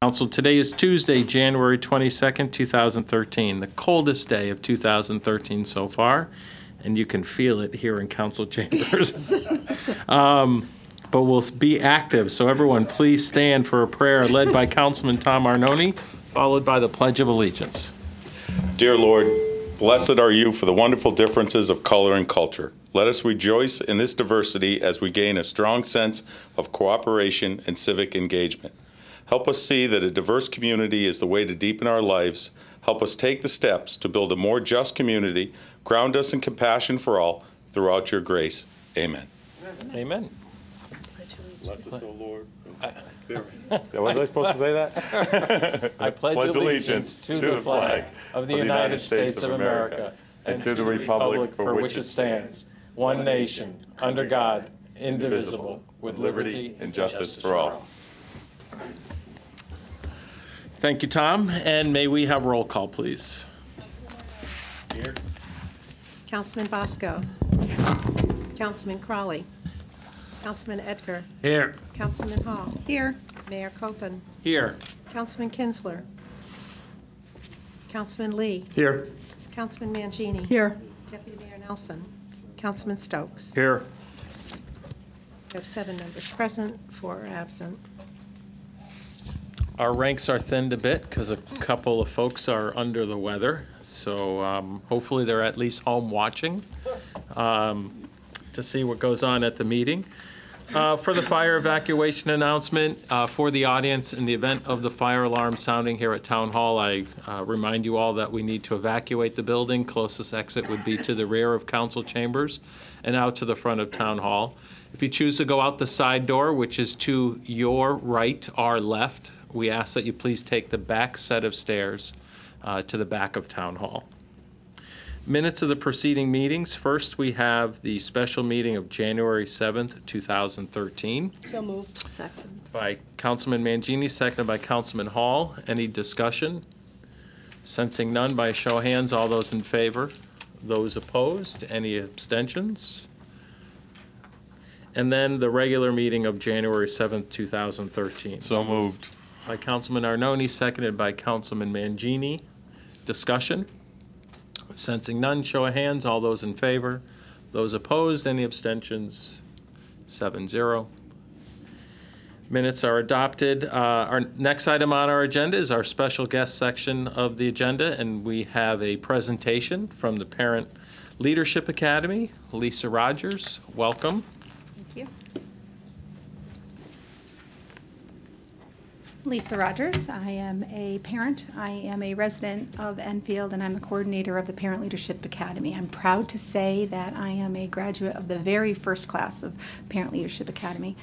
Council, today is Tuesday, January 22nd, 2013, the coldest day of 2013 so far, and you can feel it here in council chambers. But we'll be active, so everyone please stand for a prayer led by Councilman Tom Arnone, followed by the Pledge of Allegiance. Dear Lord, blessed are you for the wonderful differences of color and culture. Let us rejoice in this diversity as we gain a strong sense of cooperation and civic engagement. Help us see that a diverse community is the way to deepen our lives. Help us take the steps to build a more just community. Ground us in compassion for all throughout your grace. Amen. Amen. Bless us, O Lord. Was I supposed to say that? I pledge allegiance to the flag of the United States of America and to the republic for which it stands, one nation, under God, indivisible, with liberty and justice for all. Thank you, Tom. And may we have roll call, please? Here. Councilman Bosco. Councilman Crawley. Councilman Edgar. Here. Councilman Hall. Here. Mayor Copen. Here. Councilman Kinsler. Councilman Lee. Here. Councilman Mangini. Here. Deputy Mayor Nelson. Councilman Stokes. Here. We have 7 members present, 4 are absent. Our ranks are thinned a bit because a couple of folks are under the weather. So hopefully they're at least home watching to see what goes on at the meeting. For the fire evacuation announcement, for the audience, in the event of the fire alarm sounding here at Town Hall, I remind you all that we need to evacuate the building. Closest exit would be to the rear of council chambers and out to the front of Town Hall. If you choose to go out the side door, which is to your right, our left, we ask that you please take the back set of stairs to the back of Town Hall. Minutes of the preceding meetings. First, we have the special meeting of January 7th, 2013. So moved. Second. By Councilman Mangini, seconded by Councilman Hall. Any discussion? Sensing none, by a show of hands, all those in favor? Those opposed? Any abstentions? And then the regular meeting of January 7th, 2013. So moved. By Councilman Arnone, seconded by Councilman Mangini. Discussion? Sensing none, show of hands. All those in favor? Those opposed? Any abstentions? 7-0. Minutes are adopted. Our next item on our agenda is our special guest section of the agenda, and we have a presentation from the Parent Leadership Academy. Lisa Rogers, welcome. Thank you. Lisa Rogers. I am a parent. I am a resident of Enfield, and I'm the coordinator of the Parent Leadership Academy. I'm proud to say that I am a graduate of the very first class of Parent Leadership Academy.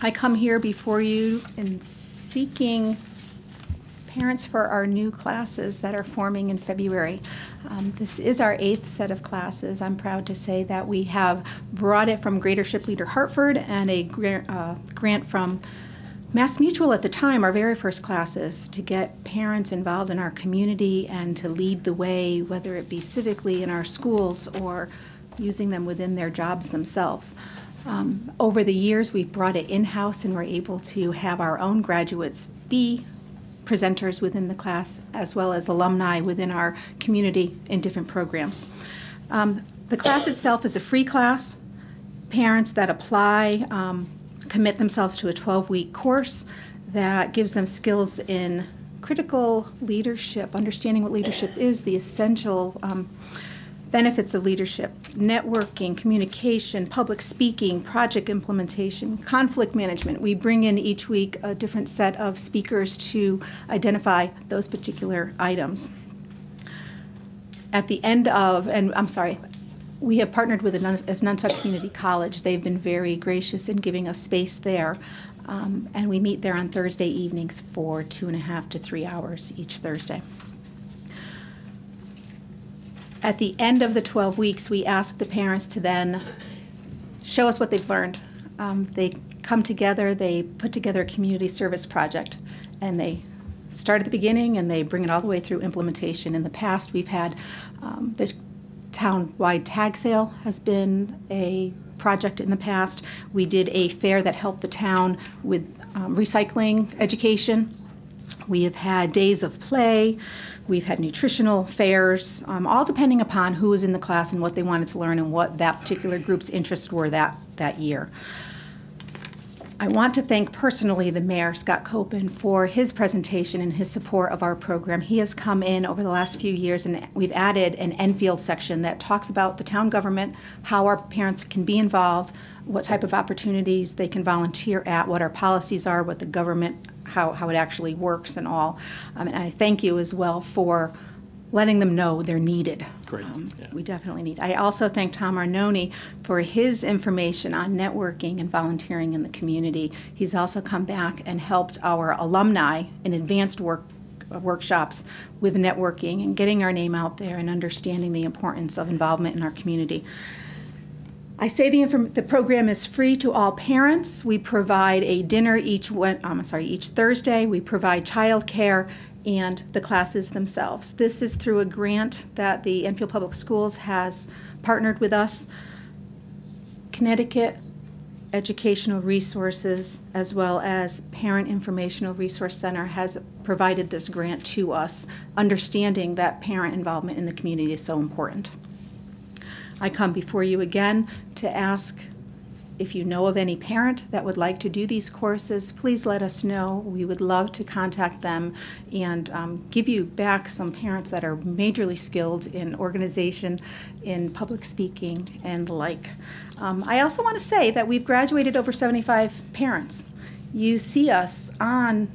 I come here before you in seeking parents for our new classes that are forming in February. This is our 8th set of classes. I'm proud to say that we have brought it from Greater Ship Leader Hartford and a grant from Mass Mutual at the time, our very first classes, to get parents involved in our community and to lead the way, whether it be civically in our schools or using them within their jobs themselves. Over the years, we've brought it in-house and we're able to have our own graduates be presenters within the class, as well as alumni within our community in different programs. The class itself is a free class. Parents that apply commit themselves to a 12-week course that gives them skills in critical leadership, understanding what leadership is, the essential benefits of leadership, networking, communication, public speaking, project implementation, conflict management. We bring in each week a different set of speakers to identify those particular items. At the end of, and I'm sorry, we have partnered with Nantucket Community College. They've been very gracious in giving us space there. And we meet there on Thursday evenings for 2.5 to 3 hours each Thursday. At the end of the 12 weeks, we ask the parents to then show us what they've learned. They come together, they put together a community service project, and they start at the beginning and they bring it all the way through implementation. In the past, we've had this town-wide tag sale has been a project in the past. We did a fair that helped the town with recycling education. We have had days of play. We've had nutritional fairs, all depending upon who was in the class and what they wanted to learn and what that particular group's interests were that year. I want to thank personally the Mayor, Scott Copen, for his presentation and his support of our program. He has come in over the last few years, and we've added an Enfield section that talks about the town government, how our parents can be involved, what type of opportunities they can volunteer at, what our policies are, what the government, how it actually works and all. And I thank you as well for letting them know they're needed. Great. Yeah. We definitely need. I also thank Tom Arnone for his information on networking and volunteering in the community. He's also come back and helped our alumni in advanced workshops with networking and getting our name out there and understanding the importance of involvement in our community. I say the program is free to all parents. We provide a dinner each Thursday. We provide childcare and the classes themselves. This is through a grant that the Enfield Public Schools has partnered with us. Connecticut Educational Resources, as well as Parent Informational Resource Center, has provided this grant to us, understanding that parent involvement in the community is so important. I come before you again to ask if you know of any parent that would like to do these courses, please let us know. We would love to contact them and give you back some parents that are majorly skilled in organization, in public speaking, and the like. I also want to say that we've graduated over 75 parents. You see us on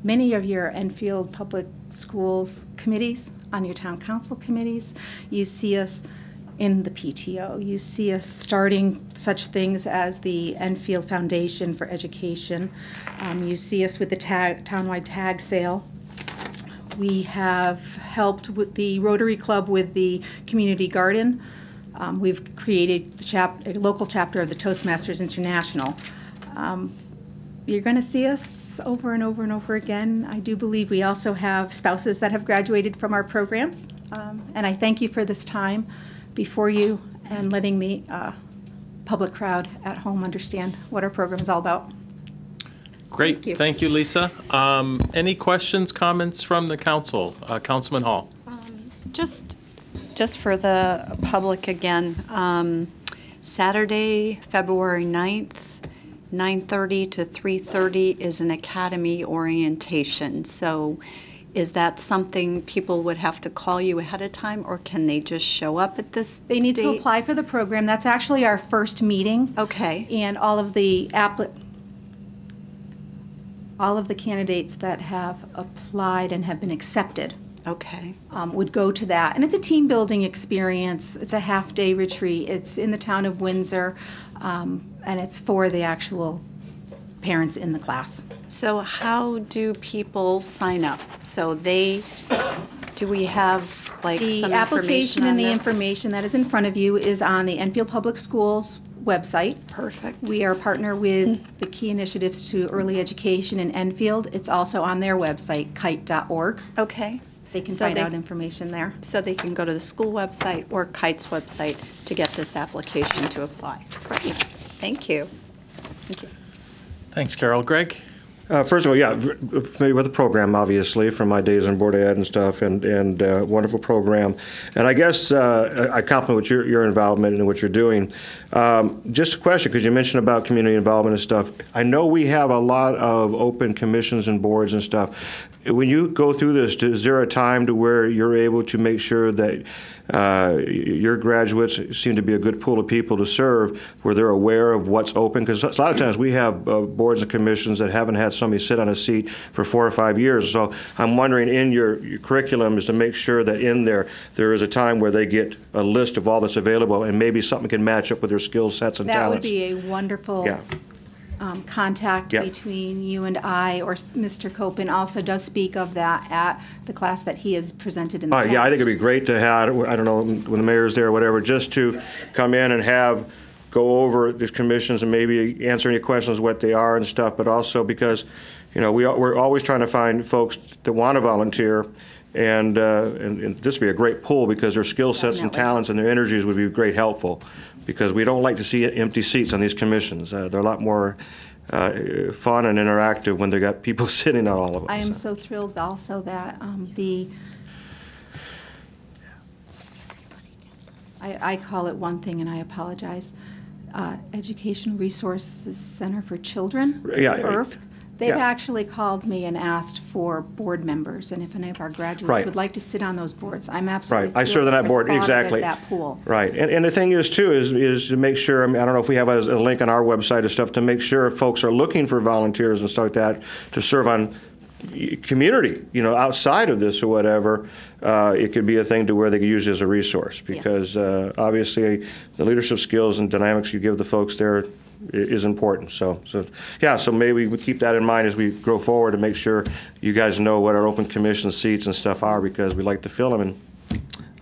many of your Enfield Public Schools committees, on your town council committees. You see us in the PTO. You see us starting such things as the Enfield Foundation for Education. You see us with the townwide tag sale. We have helped with the Rotary Club with the community garden. We've created a local chapter of the Toastmasters International. You're going to see us over and over and over again. I do believe we also have spouses that have graduated from our programs. And I thank you for this time before you and letting the public crowd at home understand what our program is all about. Great. Thank you, Lisa. Any questions, comments from the council? Councilman Hall. Just for the public again, Saturday, February 9th, 9:30 to 3:30 is an academy orientation. So is that something people would have to call you ahead of time, or can they just show up at this They need date? to apply for the program. That's actually our first meeting. Okay. And all of the candidates that have applied and have been accepted Okay. would go to that. And it's a team building experience. It's a half-day retreat. It's in the town of Windsor, and it's for the actual parents in the class. So how do people sign up? So do we have like The some application information on and the this? information that is in front of you is on the Enfield Public Schools website. Perfect. We are a partner with the Key Initiatives to Early Education in Enfield. It's also on their website, kite.org. Okay. They can So find they- out information there. So they can go to the school website or KITE's website to get this application to apply. Great. Thank you. Thank you. Thanks, Carol. Greg? First of all, yeah, familiar with the program, obviously, from my days on Board Ed and stuff, and wonderful program. And I guess I compliment your involvement and what you're doing. Just a question, because you mentioned about community involvement and stuff. I know we have a lot of open commissions and boards and stuff. When you go through this, is there a time to where you're able to make sure that your graduates seem to be a good pool of people to serve, where they're aware of what's open? Because a lot of times we have boards and commissions that haven't had somebody sit on a seat for 4 or 5 years. So I'm wondering, in your curriculum, is to make sure that in there is a time where they get a list of all that's available, and maybe something can match up with their skill sets and That would talents. be a wonderful Yeah. contact Yeah. between you and I, or Mr. Copen also does speak of that at the class that he has presented in the past. Yeah, I think it'd be great to have, I don't know, when the mayor's there or whatever, just to come in and go over these commissions and maybe answer any questions, what they are and stuff, but also because, we're always trying to find folks that want to volunteer, and this would be a great pool because their skill sets and Definitely. talents and their energies would be great helpful, because we don't like to see empty seats on these commissions. They're a lot more fun and interactive when they got people sitting on all of them. I am so. so thrilled also that I call it one thing and I apologize, Education Resources Center for Children, Yeah, IRF. They've yeah. actually called me and asked for board members, and if any of our graduates Right. would like to sit on those boards, I'm absolutely Right, I serve on that board, thrilled with exactly. that pool. Right, and the thing is too, is to make sure, I mean, I don't know if we have a link on our website and stuff, to make sure if folks are looking for volunteers and stuff like that, to serve on community, outside of this or whatever, it could be a thing to where they could use it as a resource, because obviously the leadership skills and dynamics you give the folks there is important. So maybe we keep that in mind as we go forward to make sure you guys know what our open commission seats and stuff are, because we like to fill them,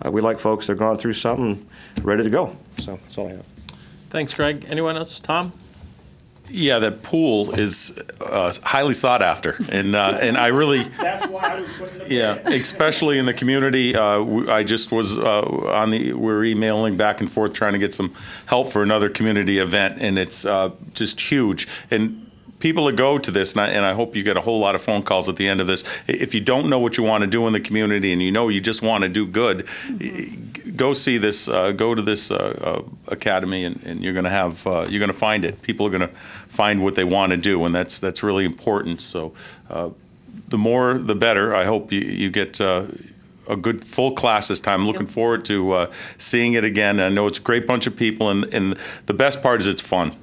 and we like folks that have gone through something ready to go. So that's all I have. Thanks, Greg. Anyone else? Tom? Yeah, that pool is highly sought after, and I really. That's why I was putting the Yeah, especially in the community. I just was we're emailing back and forth trying to get some help for another community event, and it's just huge. And people that go to this, and I hope you get a whole lot of phone calls at the end of this. If you don't know what you want to do in the community, and you just want to do good, go see this. Go to this academy, and you're going to find it. People are going to find what they want to do, and that's really important. So. The more, the better. I hope you get a good full class this time. I'm looking forward to seeing it again. I know it's a great bunch of people, and the best part is it's fun.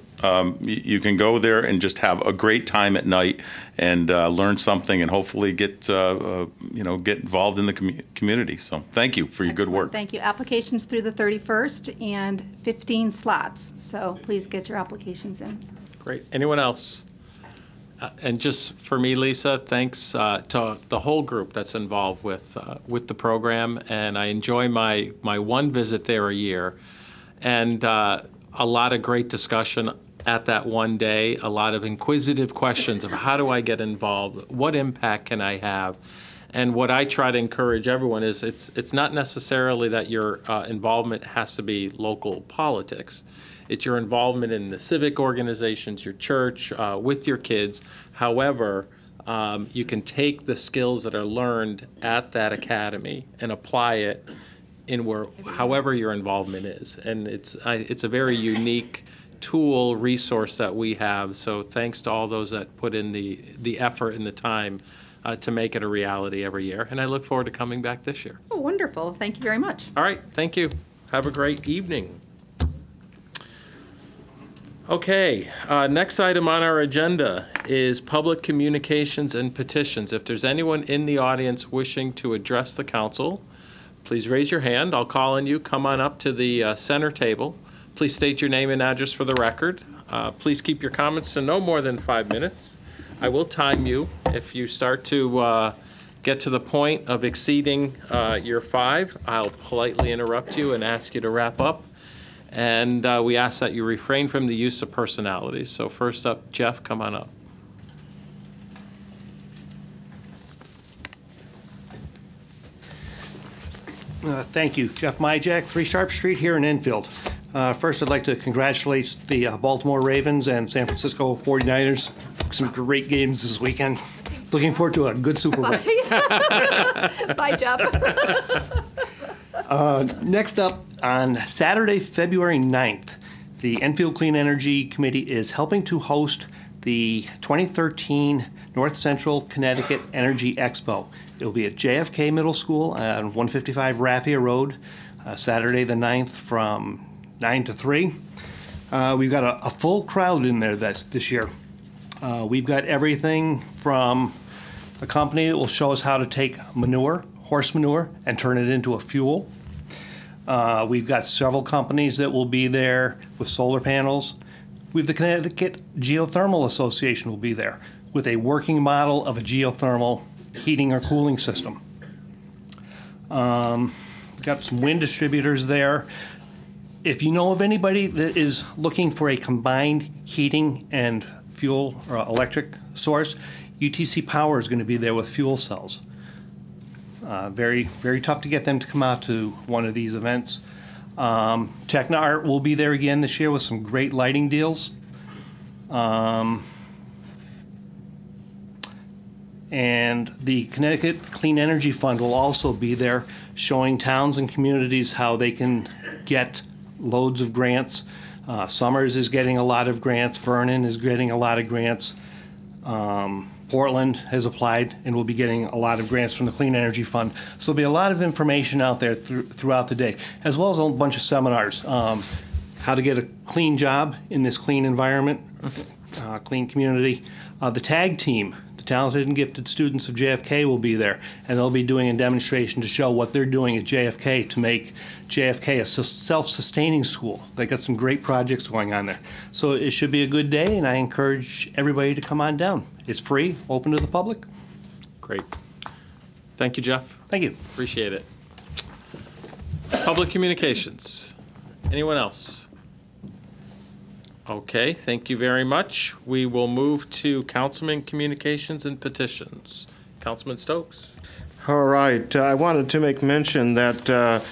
You can go there and just have a great time at night and learn something, and hopefully get involved in the community. So thank you for your good work. Thank you. Applications through the 31st and 15 slots, so please get your applications in. Great. Anyone else? And just for me, Lisa, thanks to the whole group that's involved with the program. And I enjoy my one visit there a year, and a lot of great discussion at that one day. A lot of inquisitive questions of how do I get involved? What impact can I have? And what I try to encourage everyone is it's not necessarily that your involvement has to be local politics. It's your involvement in the civic organizations, your church, with your kids. However, you can take the skills that are learned at that academy and apply it in however your involvement is. And it's a very unique tool, resource that we have. So thanks to all those that put in the effort and the time to make it a reality every year. And I look forward to coming back this year. Oh, wonderful. Thank you very much. All right, thank you. Have a great evening. Okay, next item on our agenda is public communications and petitions. If there's anyone in the audience wishing to address the council, please raise your hand. I'll call on you. Come on up to the center table. Please state your name and address for the record. Please keep your comments to no more than 5 minutes. I will time you. If you start to get to the point of exceeding your 5, I'll politely interrupt you and ask you to wrap up. And we ask that you refrain from the use of personalities. So first up, Jeff, come on up. Thank you. Jeff Myjack, 3 Sharp Street here in Enfield. First, I'd like to congratulate the Baltimore Ravens and San Francisco 49ers. Some great games this weekend. Looking forward to a good Super Bowl. Bye, Jeff. Next up, on Saturday, February 9th, the Enfield Clean Energy Committee is helping to host the 2013 North Central Connecticut Energy Expo. It will be at JFK Middle School on 155 Raffia Road, Saturday the 9th from 9 to 3. We've got a full crowd in there this year. We've got everything from a company that will show us how to take manure, horse manure, and turn it into a fuel. We've got several companies that will be there with solar panels. The Connecticut Geothermal Association will be there with a working model of a geothermal heating or cooling system. We've got some wind distributors there. If you know of anybody that is looking for a combined heating and fuel or electric source, UTC Power is going to be there with fuel cells. Very, very tough to get them to come out to one of these events. Techna Art will be there again this year with some great lighting deals. And the Connecticut Clean Energy Fund will also be there, showing towns and communities how they can get loads of grants. Summers is getting a lot of grants. Vernon is getting a lot of grants. Portland has applied and will be getting a lot of grants from the Clean Energy Fund. So there'll be a lot of information out there throughout the day, as well as a bunch of seminars. How to get a clean job in this clean environment, clean community. The TAG team, the Talented and Gifted Students of JFK, will be there, and they'll be doing a demonstration to show what they're doing at JFK to make JFK a self-sustaining school. They got some great projects going on there. So it should be a good day, and I encourage everybody to come on down. It's free, open to the public. Great. Thank you, Jeff. Thank you. Appreciate it. Public communications. Anyone else? Okay, thank you very much. We will move to councilman communications and petitions. Councilman Stokes. All right. I wanted to make mention that the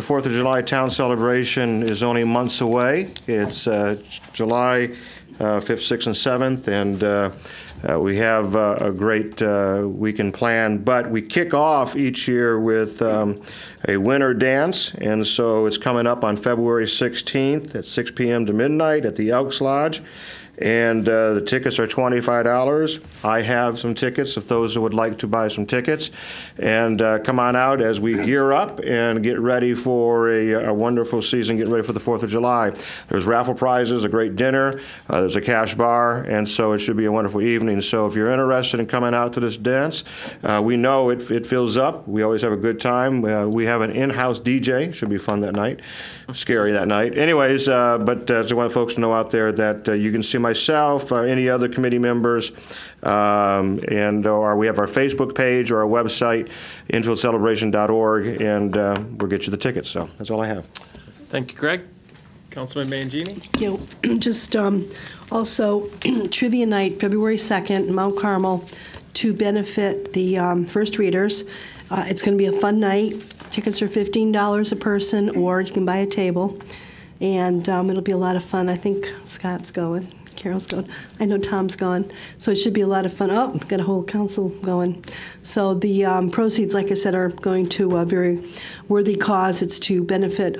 4th of July town celebration is only months away. It's July 5th, 6th, and 7th, and we have a great weekend planned. But we kick off each year with a winter dance, and so it's coming up on February 16th at 6 p.m. to midnight at the Elks Lodge. And the tickets are $25. I have some tickets if those would like to buy some tickets. And come on out as we gear up and get ready for a wonderful season, get ready for the 4th of July. There's raffle prizes, a great dinner, there's a cash bar, and so it should be a wonderful evening. So if you're interested in coming out to this dance, we know it fills up. We always have a good time. We have an in-house DJ. Should be fun that night. Scary that night. Anyways, but I want folks to know out there that you can see myself, any other committee members, or we have our Facebook page or our website, infieldcelebration.org, and we'll get you the tickets. So that's all I have. Thank you, Greg. Councilman Mangini. Yeah, just also trivia night, February 2nd, in Mount Carmel, to benefit the first readers. It's going to be a fun night. Tickets are $15 a person, or you can buy a table, and it'll be a lot of fun. I think Scott's going, Carol's going, I know Tom's going, so it should be a lot of fun. Oh, got a whole council going. So the proceeds, like I said, are going to a very worthy cause. It's to benefit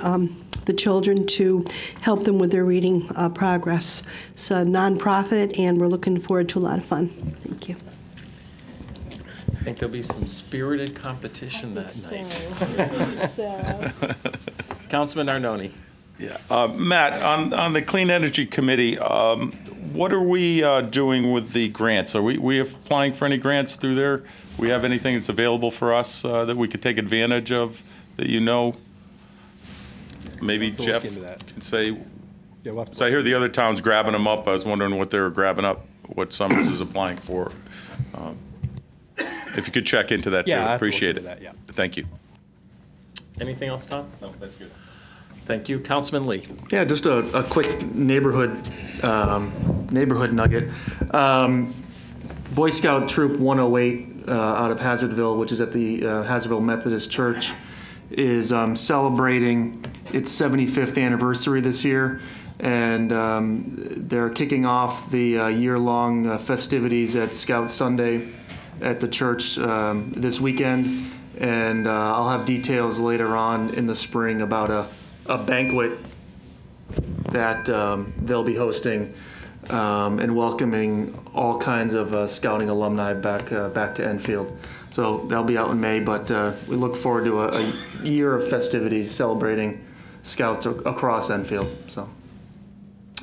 the children, to help them with their reading progress. It's a nonprofit, and we're looking forward to a lot of fun. Thank you. I think there'll be some spirited competition that night. Councilman Arnone. Yeah. Matt, on the Clean Energy Committee, what are we doing with the grants? Are we applying for any grants through there? We have anything that's available for us that we could take advantage of that you know? Maybe Jeff can say. Yeah, so I hear the other towns grabbing them up. I was wondering what they were grabbing up, what Summers is applying for. If you could check into that too, appreciate it. That, yeah. Thank you. Anything else, Tom? No, that's good. Thank you. Councilman Lee. Yeah, just a quick neighborhood nugget. Boy Scout Troop 108 out of Hazardville, which is at the Hazardville Methodist Church, is celebrating its 75th anniversary this year. And they're kicking off the year-long festivities at Scout Sunday at the church this weekend, and I'll have details later on in the spring about a banquet that they'll be hosting and welcoming all kinds of Scouting alumni back to Enfield. So that'll be out in May, but we look forward to a year of festivities celebrating Scouts across Enfield. So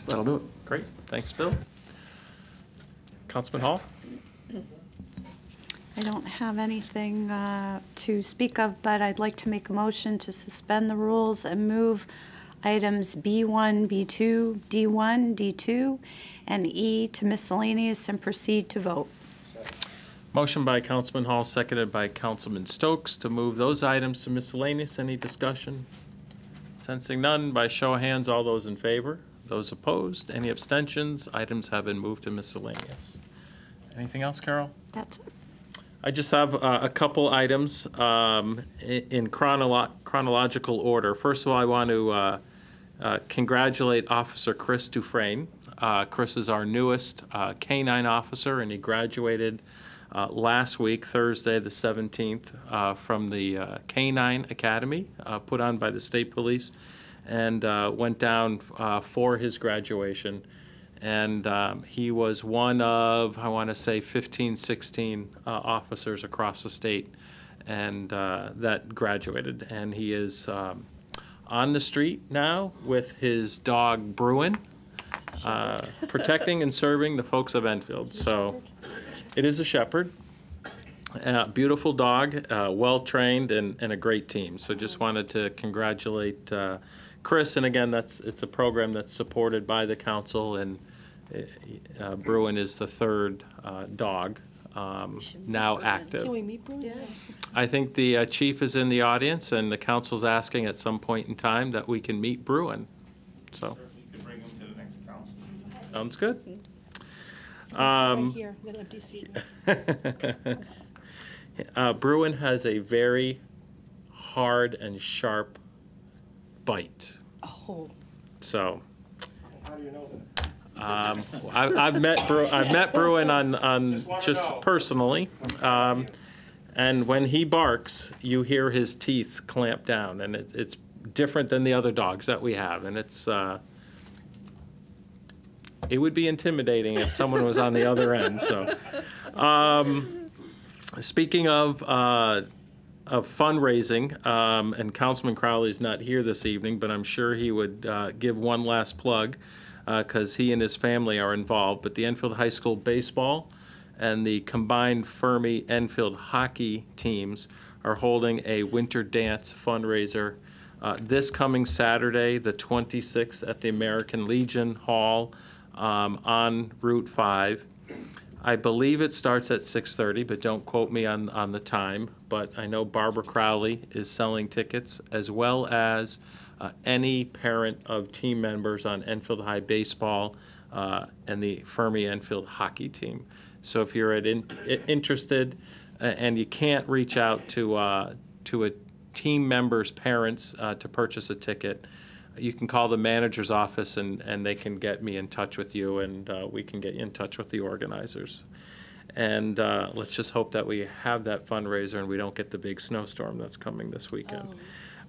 that'll do it. Great. Thanks, Bill. Councilman Hall. I don't have anything to speak of, but I'd like to make a motion to suspend the rules and move items B1, B2, D1, D2, and E to miscellaneous and proceed to vote. Motion by Councilman Hall, seconded by Councilman Stokes to move those items to miscellaneous. Any discussion? Sensing none, by show of hands, all those in favor? Those opposed? Any abstentions? Items have been moved to miscellaneous. Anything else, Carol? That's it. I just have a couple items in chronological order. First of all, I want to congratulate Officer Chris Dufresne. Chris is our newest K-9 officer, and he graduated last week, Thursday the 17th, from the K-9 Academy put on by the State Police, and went down for his graduation. And he was one of, I want to say, 15, 16 officers across the state and that graduated. And he is on the street now with his dog Bruin, protecting and serving the folks of Enfield. So it is a shepherd. Beautiful dog, well-trained, and a great team. So just wanted to congratulate Chris. And again, it's a program that's supported by the council, and Bruin is the third dog now active. Can we meet Bruin? I think the chief is in the audience, and the council's asking at some point in time that we can meet Bruin. So. You can bring him to the next council. Sounds good. Right here, we got an empty seat. Bruin has a very hard and sharp bite. Oh. So. How do you know that? I've met Bruin on just personally, and when he barks, you hear his teeth clamp down, and it's different than the other dogs that we have, and it would be intimidating if someone was on the other end. So, speaking of fundraising, and Councilman Crowley's not here this evening, but I'm sure he would give one last plug, because he and his family are involved. But the Enfield High School baseball and the combined Fermi Enfield hockey teams are holding a winter dance fundraiser this coming Saturday, the 26th, at the American Legion Hall on Route 5. I believe it starts at 6:30, but don't quote me on the time. But I know Barbara Crowley is selling tickets, as well as any parent of team members on Enfield High baseball and the Fermi Enfield hockey team. So if you're interested and you can't reach out to a team member's parents to purchase a ticket, you can call the manager's office and they can get me in touch with you, and we can get you in touch with the organizers. And let's just hope that we have that fundraiser and we don't get the big snowstorm that's coming this weekend.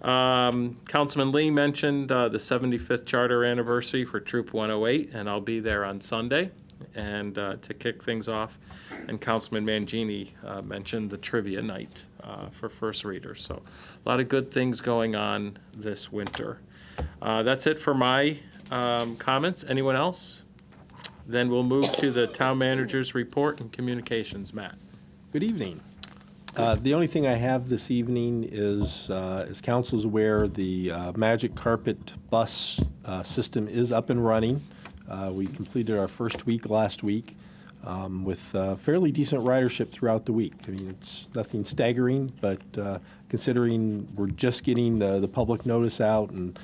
Councilman Lee mentioned the 75th charter anniversary for Troop 108, and I'll be there on Sunday and to kick things off. And Councilman Mangini mentioned the trivia night for first readers. So a lot of good things going on this winter. That's it for my comments. Anyone else? Then we'll move to the town manager's report and communications. Matt. Good evening. The only thing I have this evening is, as council's aware, the Magic Carpet bus system is up and running. We completed our first week last week with fairly decent ridership throughout the week. I mean, it's nothing staggering, but considering we're just getting the public notice out, and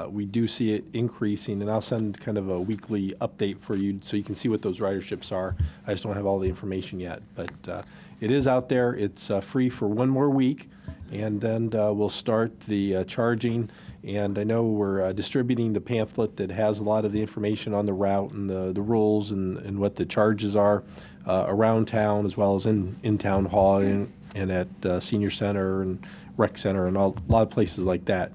we do see it increasing, and I'll send kind of a weekly update for you so you can see what those riderships are. I just don't have all the information yet, but it is out there. It's free for one more week, and then we'll start the charging. And I know we're distributing the pamphlet that has a lot of the information on the route and the rules and what the charges are around town, as well as in town hall and at senior center and rec center and a lot of places like that.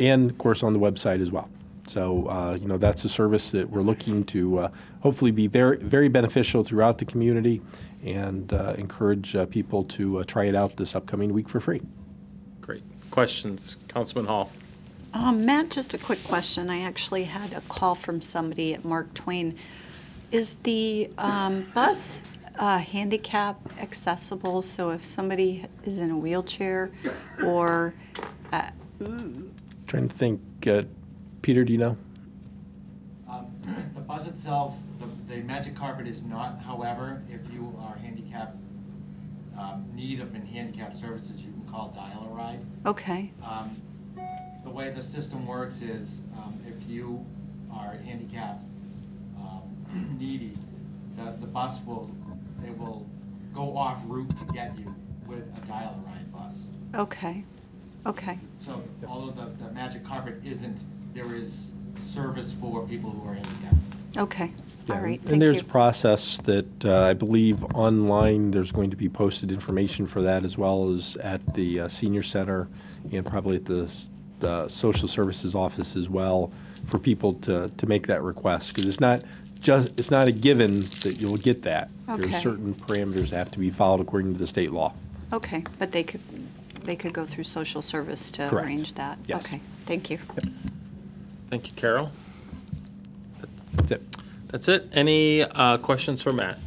And of course on the website as well. So you know, that's a service that we're looking to hopefully be very, very beneficial throughout the community, and encourage people to try it out this upcoming week for free. Great. Questions? Councilman Hall. Matt, just a quick question. I actually had a call from somebody at Mark Twain. Is the bus handicap accessible? So if somebody is in a wheelchair or... Trying to think, Peter, do you know? The bus itself, the Magic Carpet is not. However, if you are handicapped, need of handicapped services, you can call Dial-A-Ride. Okay. The way the system works is if you are handicapped needy, the bus will go off route to get you with a dial-a-ride bus. Okay, okay, So although the magic carpet isn't, there is service for people who are handicapped. okay. All Yeah, right, and thank there's you. a process that I believe online, there's going to be posted information for that, as well as at the senior center and probably at the social services office as well, for people to make that request. Because it's not a given that you'll get that. Okay. There's certain parameters that have to be followed according to the state law. Okay, but they could go through social service to Correct. arrange that? Yes. Okay, thank you. Thank you, Carol. That's it. That's it. Any questions for Matt?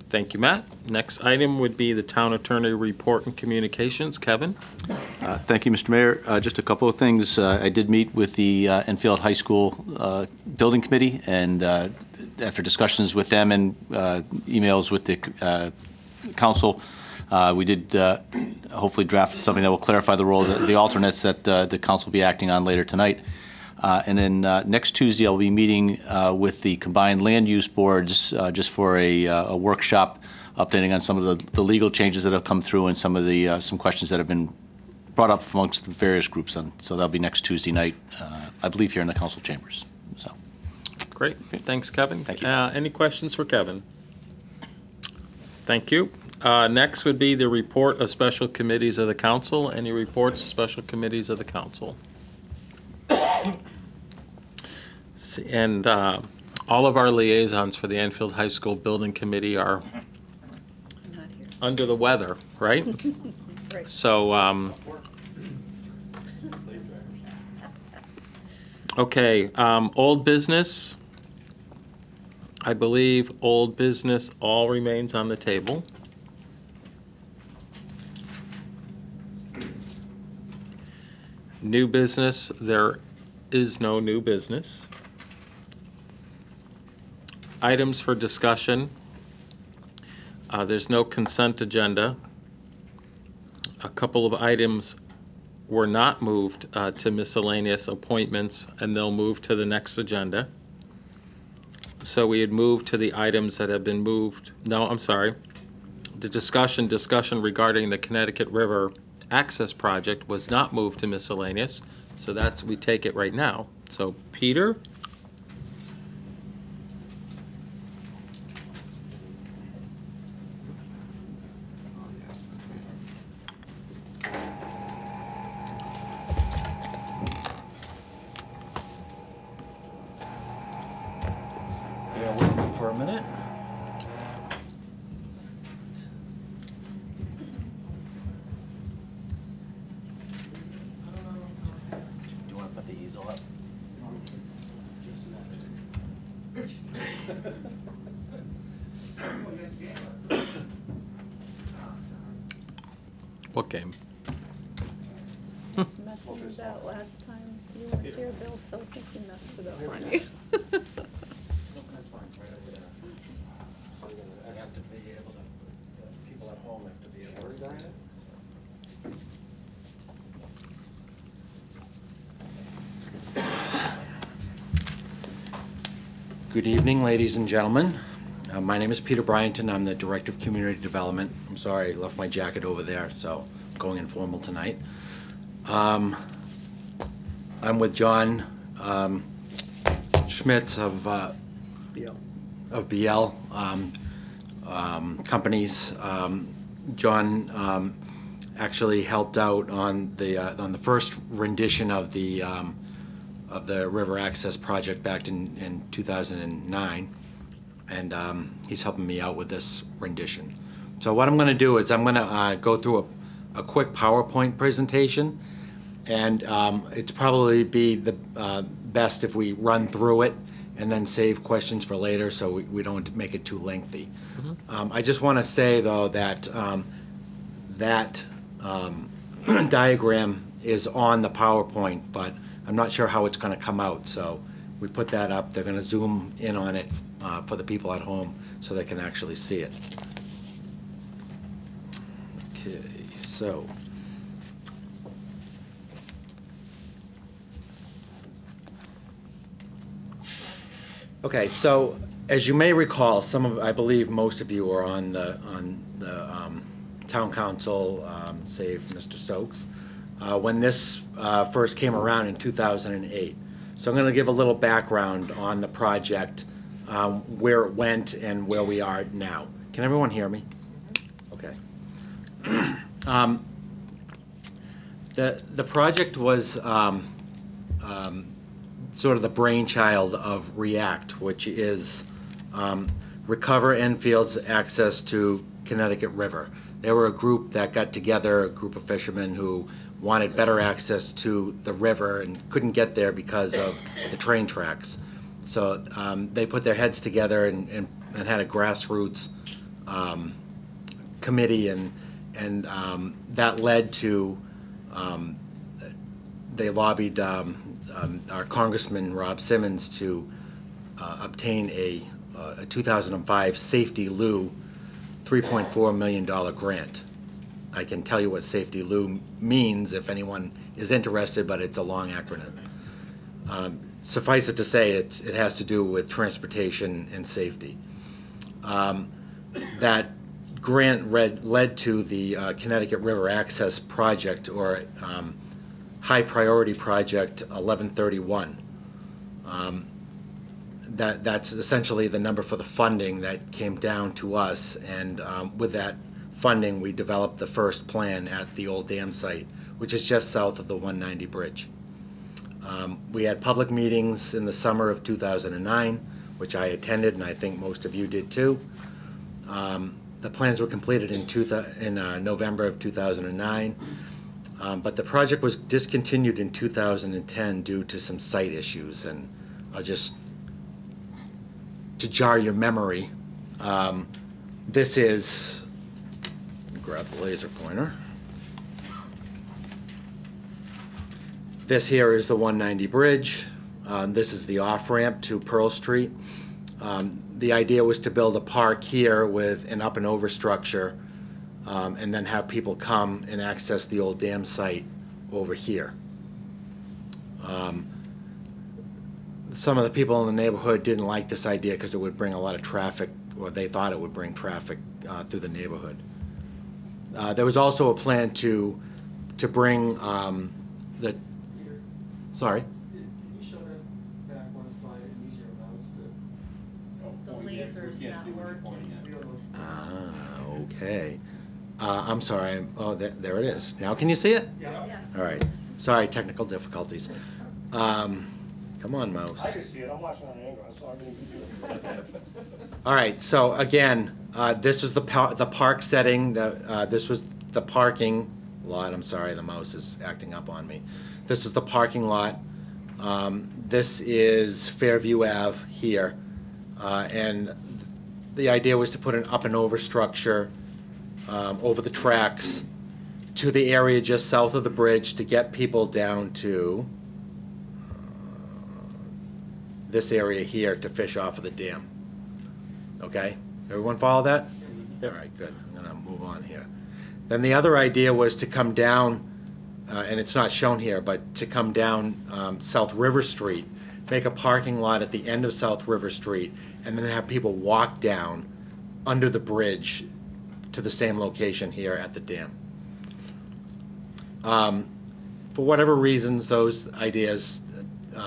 Thank you, Matt. Next item would be the town attorney report and communications. Kevin? Thank you, Mr. Mayor. Just a couple of things. I did meet with the Enfield High School Building Committee, and after discussions with them and emails with the council, we did hopefully draft something that will clarify the role of the alternates that the council will be acting on later tonight. And then next Tuesday, I'll be meeting with the combined land use boards just for a workshop, updating on some of the legal changes that have come through and some of the some questions that have been brought up amongst the various groups. So that'll be next Tuesday night, I believe, here in the council chambers. So, Great. Thanks, Kevin. Thank you. Any questions for Kevin? Thank you. Next would be the report of special committees of the council. Any reports of special committees of the council? And all of our liaisons for the Enfield High School Building Committee are under the weather, right? So, okay, old business. I believe old business all remains on the table. New business, there is no new business. Items for discussion. There's no consent agenda. A couple of items were not moved to miscellaneous appointments, and they'll move to the next agenda. So we had moved to the items that have been moved. No, I'm sorry. The discussion regarding the Connecticut River Access Project was not moved to miscellaneous, so we take it right now. So Peter? Bear with me for a minute. Do you want to put the easel up? What game? Just messing with that last time you weren't there, Bill, so I think you messed it up on you. I have to be able to, people at home have to be able to see it. Good evening, ladies and gentlemen. My name is Peter Bryanton. I'm the Director of Community Development. I'm sorry, I left my jacket over there, so I'm going informal tonight. I'm with John Schmitz of BL Companies. John actually helped out on the first rendition of the River Access Project back in 2009, and he's helping me out with this rendition. So what I'm going to do is I'm going to go through a quick PowerPoint presentation, and it's probably be the best if we run through it and then save questions for later, so we don't make it too lengthy. I just want to say, though, that that diagram is on the PowerPoint, but I'm not sure how it's going to come out, so we put that up. They're going to zoom in on it for the people at home so they can actually see it. Okay, so. Okay, so As you may recall, I believe most of you are on the town council, save Mr. Stokes, when this first came around in 2008. So I'm going to give a little background on the project, where it went and where we are now. Can everyone hear me? Okay. The project was sort of the brainchild of REACT, which is Recover Enfield's Access to Connecticut River. They were a group that got together, a group of fishermen who wanted better access to the river and couldn't get there because of the train tracks. So they put their heads together and had a grassroots committee, and that led to, they lobbied our Congressman Rob Simmons to obtain a 2005 Safety Lou $3.4 million grant. I can tell you what Safety Lou means if anyone is interested, but it's a long acronym. Suffice it to say, it has to do with transportation and safety. That grant led to the Connecticut River Access Project, or High Priority Project 1131. That's essentially the number for the funding that came down to us, and with that funding, we developed the first plan at the old dam site, which is just south of the 190 bridge. We had public meetings in the summer of 2009, which I attended, and I think most of you did too. The plans were completed in November of 2009, but the project was discontinued in 2010 due to some site issues, and I'll just, to jar your memory, this is, grab the laser pointer. This here is the 190 bridge. This is the off-ramp to Pearl Street. The idea was to build a park here with an up and over structure, and then have people come and access the old dam site over here. Some of the people in the neighborhood didn't like this idea because it would bring a lot of traffic, or they thought it would bring traffic through the neighborhood. There was also a plan to bring the, sorry? Can you show that back one slide and use your mouse to? The laser's not working. Okay. I'm sorry. Oh, there it is. Now can you see it? Yeah. Yes. All right. Sorry, technical difficulties. Come on, mouse. I can see it. I'm watching on an angle. I saw everything you do. All right. So again, this is the park setting. This was the parking lot. I'm sorry, the mouse is acting up on me. This is the parking lot. This is Fairview Ave here, and the idea was to put an up and over structure over the tracks to the area just south of the bridge to get people down to this area here to fish off of the dam. Okay? Everyone follow that? All right, good. I'm going to move on here. Then the other idea was to come down, and it's not shown here, but to come down South River Street, make a parking lot at the end of South River Street, and then have people walk down under the bridge to the same location here at the dam. For whatever reasons, those ideas,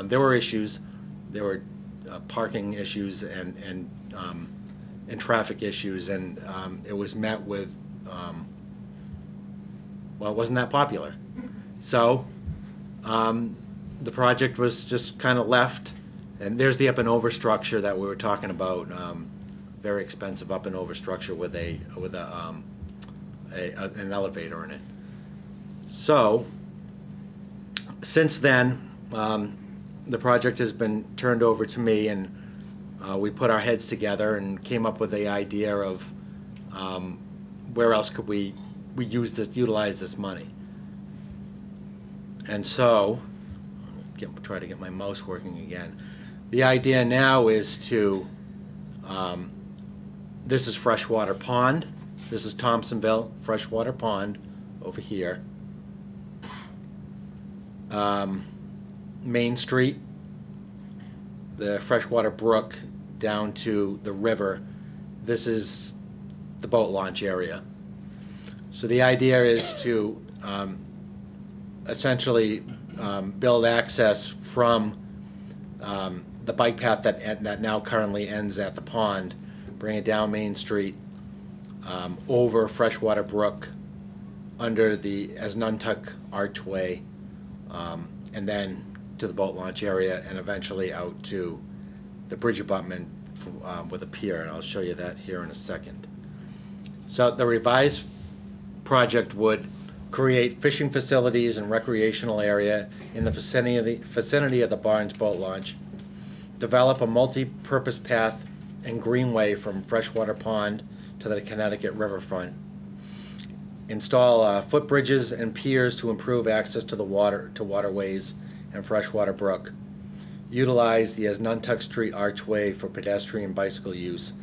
there were issues. There were parking issues and traffic issues, and it was met with, well, it wasn't that popular. So the project was just kind of left, and there's the up and over structure that we were talking about. Very expensive up and over structure with an elevator in it. So since then, the project has been turned over to me, and we put our heads together and came up with the idea of where else could we utilize this money. And so, try to get my mouse working again. The idea now is to, this is Freshwater Pond. This is Thompsonville, Freshwater Pond over here. Main Street, the Freshwater Brook down to the river. This is the boat launch area. So the idea is to essentially build access from the bike path that now currently ends at the pond, bring it down Main Street, over Freshwater Brook, under the Asnuntuck Archway, and then to the boat launch area, and eventually out to the bridge abutment with a pier, and I'll show you that here in a second. So the revised project would create fishing facilities and recreational area in the vicinity of the Barnes boat launch, develop a multi-purpose path and greenway from Freshwater Pond to the Connecticut riverfront, install footbridges and piers to improve access to the waterways and Freshwater Brook, utilize the Asnuntuck Street Archway for pedestrian bicycle use,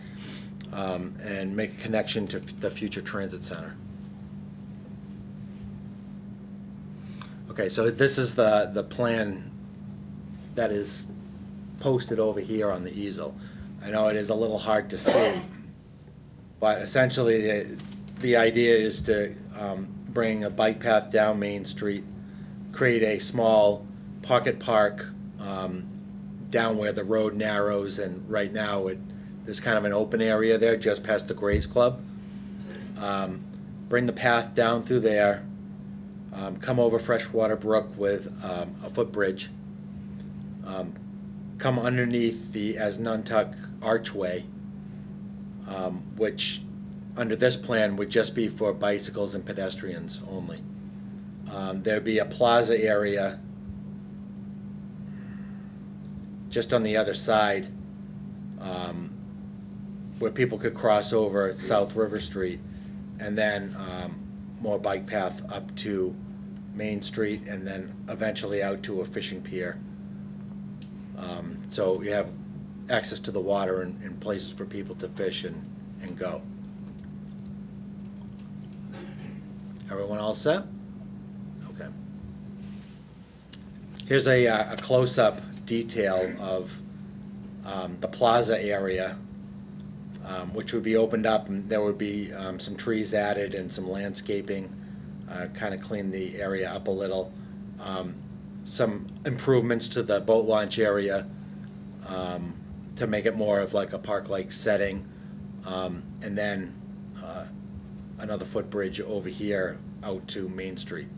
and make a connection to the future transit center. Okay, so this is the plan that is posted over here on the easel. I know it is a little hard to see, but essentially the idea is to bring a bike path down Main Street, create a small pocket park down where the road narrows, and right now there's kind of an open area there just past the Grays Club. Bring the path down through there, come over Freshwater Brook with a footbridge, come underneath the Asnuntuck Archway, which under this plan would just be for bicycles and pedestrians only. There'd be a plaza area just on the other side where people could cross over South River Street, and then more bike path up to Main Street, and then eventually out to a fishing pier. So you have access to the water and places for people to fish and go. Everyone all set? Okay. Here's a close-up detail of the plaza area, which would be opened up, and there would be some trees added and some landscaping, kind of clean the area up a little. Some improvements to the boat launch area to make it more of like a park-like setting, and then another footbridge over here out to Main Street.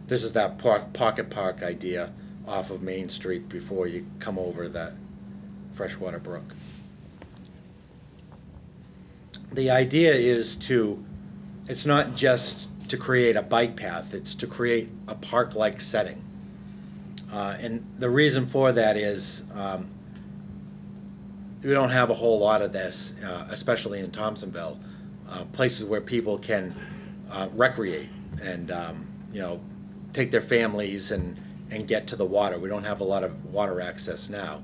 This is that pocket park idea off of Main Street before you come over that Freshwater Brook. The idea is it's not just to create a bike path, it's to create a park-like setting. And the reason for that is we don't have a whole lot of this, especially in Thompsonville, places where people can recreate and take their families and get to the water. We don't have a lot of water access now.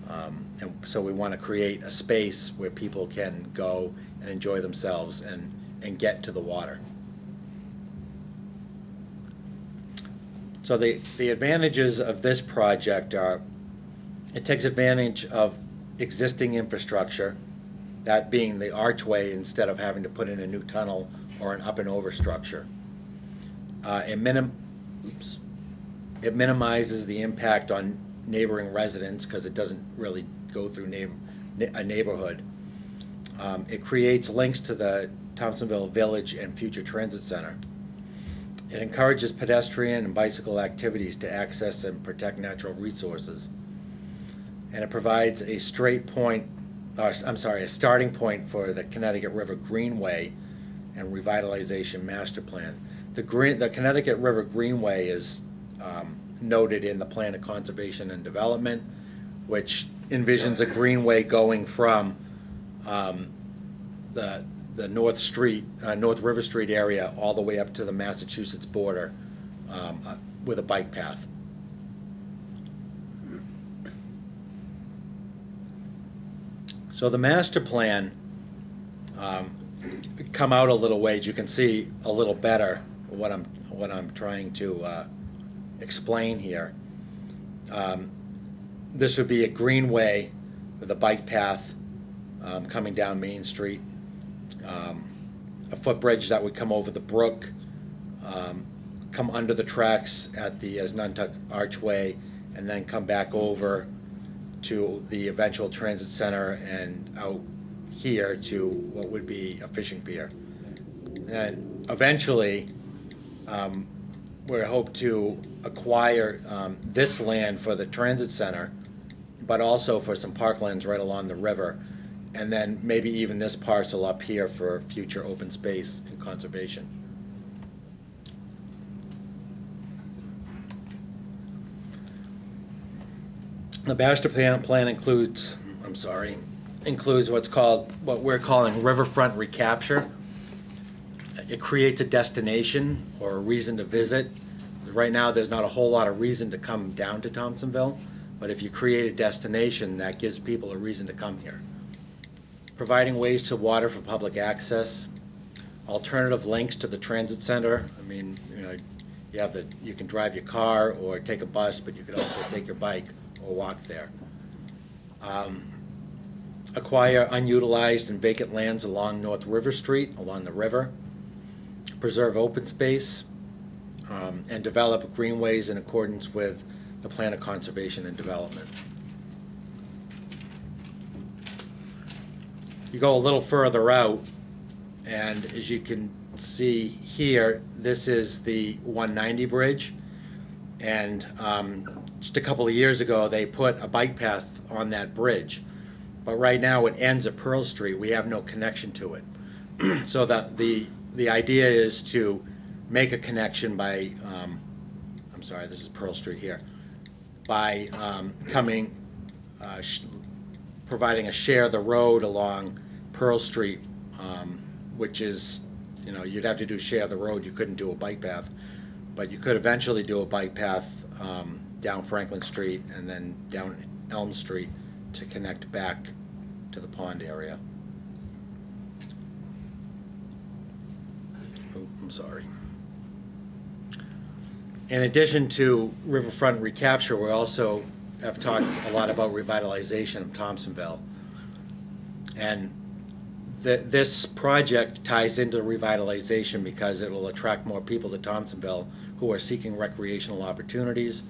And so we want to create a space where people can go and enjoy themselves and get to the water. So the advantages of this project are it takes advantage of existing infrastructure, that being the archway instead of having to put in a new tunnel or an up and over structure. It minimizes the impact on neighboring residents because it doesn't really go through a neighborhood. It creates links to the Thompsonville Village and future transit center. It encourages pedestrian and bicycle activities to access and protect natural resources. And it provides a starting point for the Connecticut River Greenway and Revitalization Master Plan. The Connecticut River Greenway is noted in the Plan of Conservation and Development, which envisions a greenway going from the North River Street area all the way up to the Massachusetts border with a bike path. So the master plan come out a little ways. You can see a little better what I'm trying to explain here. This would be a greenway with a bike path coming down Main Street, a footbridge that would come over the brook, come under the tracks at the Asnuntuck Archway, and then come back over to the eventual transit center and out here to what would be a fishing pier. And eventually, we hope to acquire this land for the transit center, but also for some parklands right along the river, and then maybe even this parcel up here for future open space and conservation. The master plan includes, includes what we're calling riverfront recapture. It creates a destination or a reason to visit. Right now, there's not a whole lot of reason to come down to Thompsonville, but if you create a destination, that gives people a reason to come here. Providing ways to water for public access, alternative links to the transit center. I mean, you can drive your car or take a bus, but you could also take your bike or walk there. Acquire unutilized and vacant lands along North River Street, along the river. Preserve open space, and develop greenways in accordance with the Plan of Conservation and Development. You go a little further out, and as you can see here, this is the 190 bridge, and just a couple of years ago they put a bike path on that bridge, but right now it ends at Pearl Street. We have no connection to it. So that the idea is to make a connection by, this is Pearl Street here, by providing a share the road along Pearl Street, which is, you'd have to do share the road. You couldn't do a bike path, but you could eventually do a bike path down Franklin Street and then down Elm Street to connect back to the pond area. I'm sorry. In addition to riverfront recapture, we also have talked a lot about revitalization of Thompsonville. And this project ties into revitalization because it will attract more people to Thompsonville who are seeking recreational opportunities.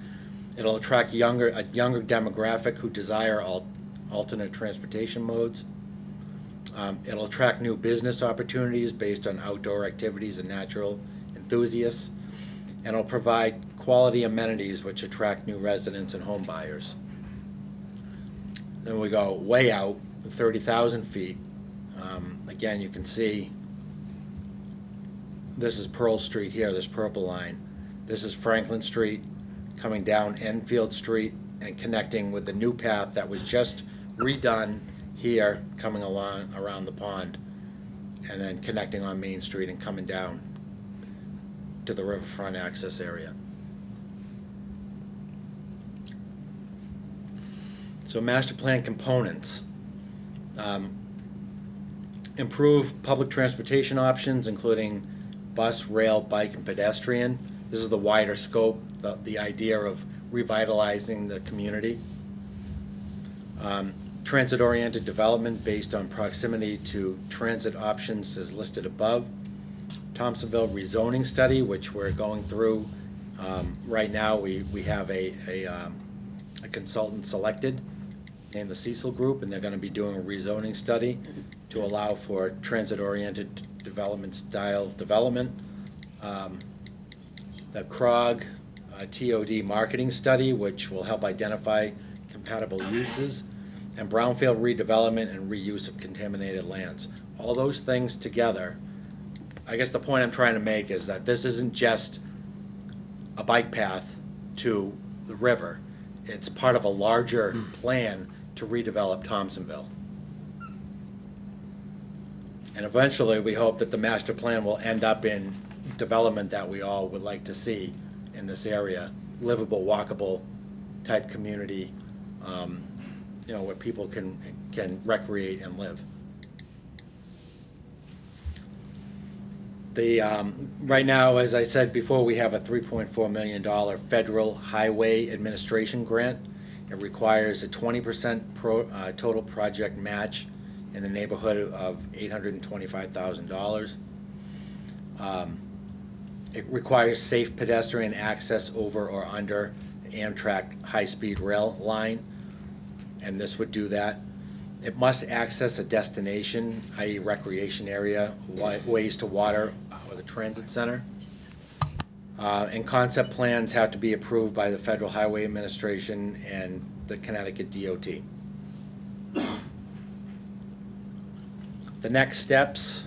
It'll attract a younger demographic who desire alternate transportation modes. It'll attract new business opportunities based on outdoor activities and natural enthusiasts, and it'll provide quality amenities which attract new residents and home buyers. Then we go way out, 30,000 feet. Again, you can see this is Pearl Street here, this purple line. This is Franklin Street coming down Enfield Street and connecting with the new path that was just redone here, coming along around the pond, and then connecting on Main Street and coming down to the riverfront access area. So master plan components. Improve public transportation options, including bus, rail, bike, and pedestrian. This is the wider scope, the idea of revitalizing the community. Transit-oriented development based on proximity to transit options is listed above. Thompsonville rezoning study, which we're going through right now. We have a consultant selected named the Cecil Group, and they're going to be doing a rezoning study to allow for transit-oriented development style development. The CROG TOD marketing study, which will help identify compatible uses, and brownfield redevelopment and reuse of contaminated lands. All those things together, I guess the point I'm trying to make is that this isn't just a bike path to the river. It's part of a larger plan to redevelop Thompsonville. And eventually, we hope that the master plan will end up in development that we all would like to see in this area, livable, walkable type community, where people can recreate and live. Right now, as I said before, we have a $3.4 million federal highway administration grant. It requires a 20% total project match in the neighborhood of $825,000. It requires safe pedestrian access over or under the Amtrak high-speed rail line, and this would do that. It must access a destination, i.e. recreation area, ways to water, or the transit center. And concept plans have to be approved by the Federal Highway Administration and the Connecticut DOT. The next steps,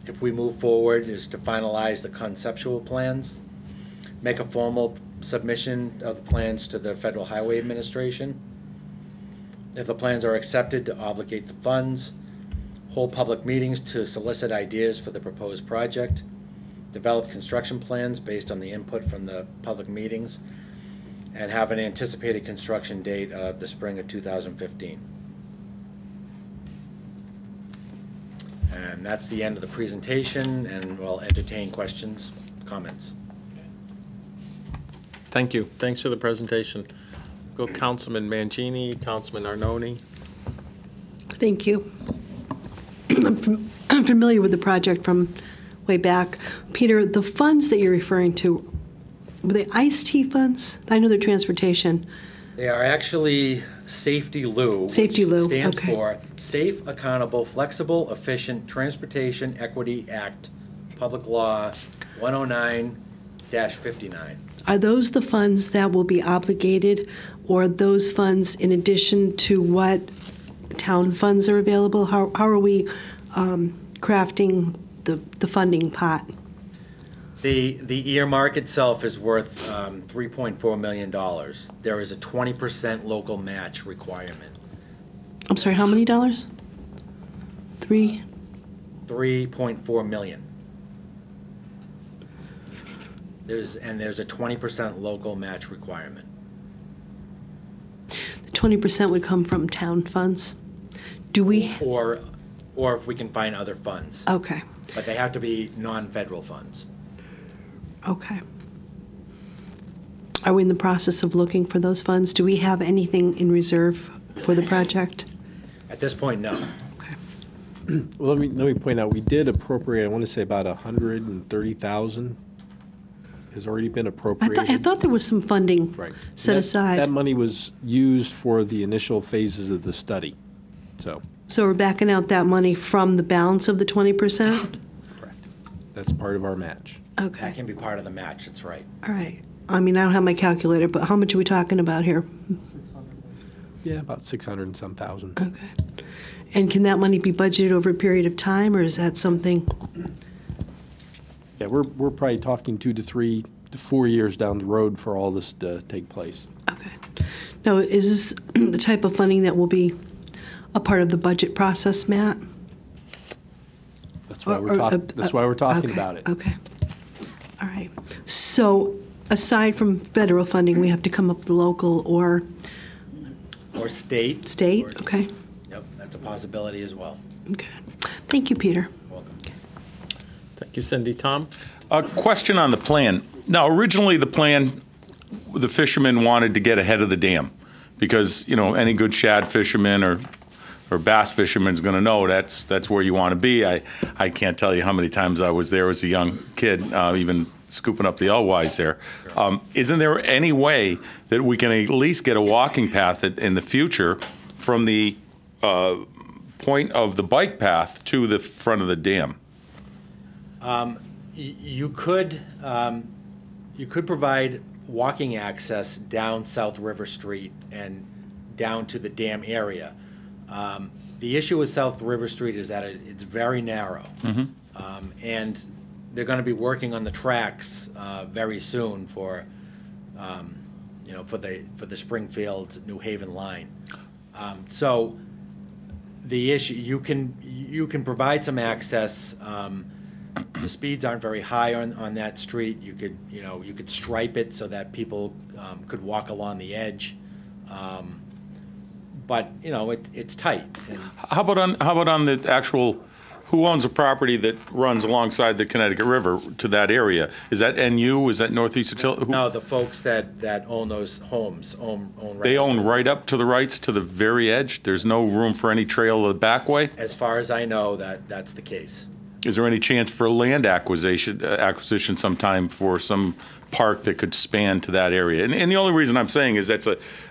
if we move forward, is to finalize the conceptual plans, make a formal submission of the plans to the Federal Highway Administration. If the plans are accepted, to obligate the funds, hold public meetings to solicit ideas for the proposed project, develop construction plans based on the input from the public meetings, and have an anticipated construction date of the spring of 2015. And that's the end of the presentation, and we'll entertain questions, comments. Thank you. Thanks for the presentation. Go Councilman Mangini, Councilman Arnone. Thank you. I'm familiar with the project from way back. Peter, the funds that you're referring to, were they ICE-T funds? I know they're transportation. They are actually Safety Lou. Safety Lou, stands okay. for Safe, Accountable, Flexible, Efficient Transportation Equity Act, Public Law 109-59. Are those the funds that will be obligated, or are those funds in addition to what town funds are available? How are we crafting the funding pot? The earmark itself is worth $3.4 million. There is a 20% local match requirement. I'm sorry, how many dollars? 3.4 million. There's a 20% local match requirement. The 20% would come from town funds. Do we? Or if we can find other funds. Okay. But they have to be non-federal funds. Okay. Are we in the process of looking for those funds? Do we have anything in reserve for the project? At this point, no. Well, let me point out, we did appropriate, I want to say about 130,000 has already been appropriated. I thought there was some funding set aside. That money was used for the initial phases of the study, so. So we're backing out that money from the balance of the 20%? Correct. That's part of our match. Okay. That can be part of the match, that's right. All right. I mean, I don't have my calculator, but how much are we talking about here? Yeah, about 600 and some thousand. Okay. And can that money be budgeted over a period of time, or is that something? Yeah, we're probably talking 2 to 3 to 4 years down the road for all this to take place. Okay. Now, is this the type of funding that will be a part of the budget process, Matt? That's why we're talking. That's why we're talking about it. Okay. All right. So, aside from federal funding, we have to come up with local or state. State. Okay. Yep, that's a possibility as well. Okay. Thank you, Peter. Welcome. Thank you, Cindy. Tom? A question on the plan. Now, originally the plan, the fishermen wanted to get ahead of the dam because, you know, any good shad fisherman or bass fisherman is going to know that's where you want to be. I can't tell you how many times I was there as a young kid, even scooping up the alewives there. Isn't there any way that we can at least get a walking path in the future from the point of the bike path to the front of the dam? You could provide walking access down South River Street and down to the dam area. The issue with South River Street is that it's very narrow, and they're going to be working on the tracks very soon for the Springfield New Haven line. So the issue, you can provide some access. The speeds aren't very high on that street. You could stripe it so that people could walk along the edge. But it's tight. How about on the actual Who owns a property that runs alongside the Connecticut River to that area? Is that NU? Is that Northeast Utility? No, the folks that own those homes own right They up own to- right up to the rights, to the very edge? There's no room for any trail the back way? As far as I know, that's the case. Is there any chance for land acquisition sometime for some park that could span to that area? And the only reason I'm saying is that's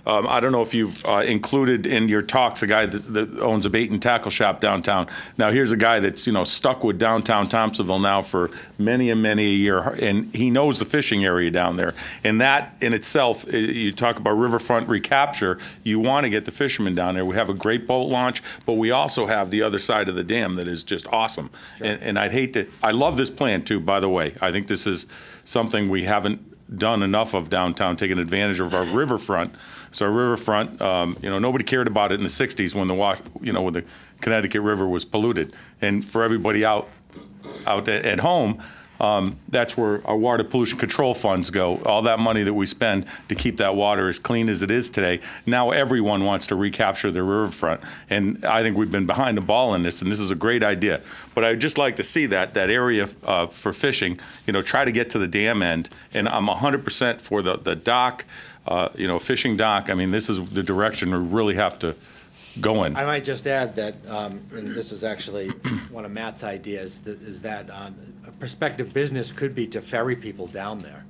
I don't know if you've included in your talks a guy that owns a bait and tackle shop downtown. Now here's a guy that's stuck with downtown Thompsonville now for many a year, and he knows the fishing area down there. And that in itself, you talk about riverfront recapture, you want to get the fishermen down there. We have a great boat launch, but we also have the other side of the dam that is just awesome. Sure. And I'd hate to, I love this plan too, by the way. I think this is something we haven't done enough of downtown, taking advantage of our riverfront. So our riverfront, nobody cared about it in the '60s when when the Connecticut River was polluted. And for everybody out at home, that's where our water pollution control funds go. All that money that we spend to keep that water as clean as it is today. Now everyone wants to recapture their riverfront, and I think we've been behind the ball in this. And this is a great idea. But I'd just like to see that area for fishing. Try to get to the dam end. And I'm 100% for the dock. Fishing dock. I mean, this is the direction we really have to go in. I might just add that, and this is actually one of Matt's ideas, is that a prospective business could be to ferry people down there,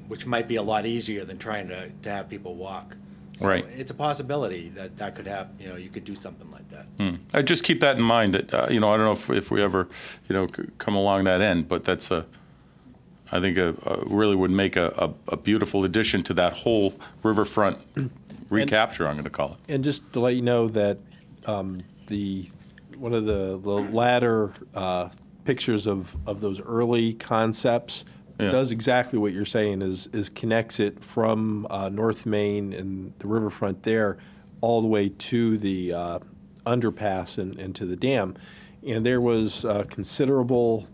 which might be a lot easier than trying to have people walk. So right. It's a possibility that could happen. You could do something like that. I just keep that in mind. That I don't know if we ever come along that end, but that's I think really would make a beautiful addition to that whole riverfront recapture, I'm going to call it. And just to let you know that one of the latter pictures of those early concepts does exactly what you're saying, is connects it from North Main and the riverfront there all the way to the underpass and to the dam. And there was considerable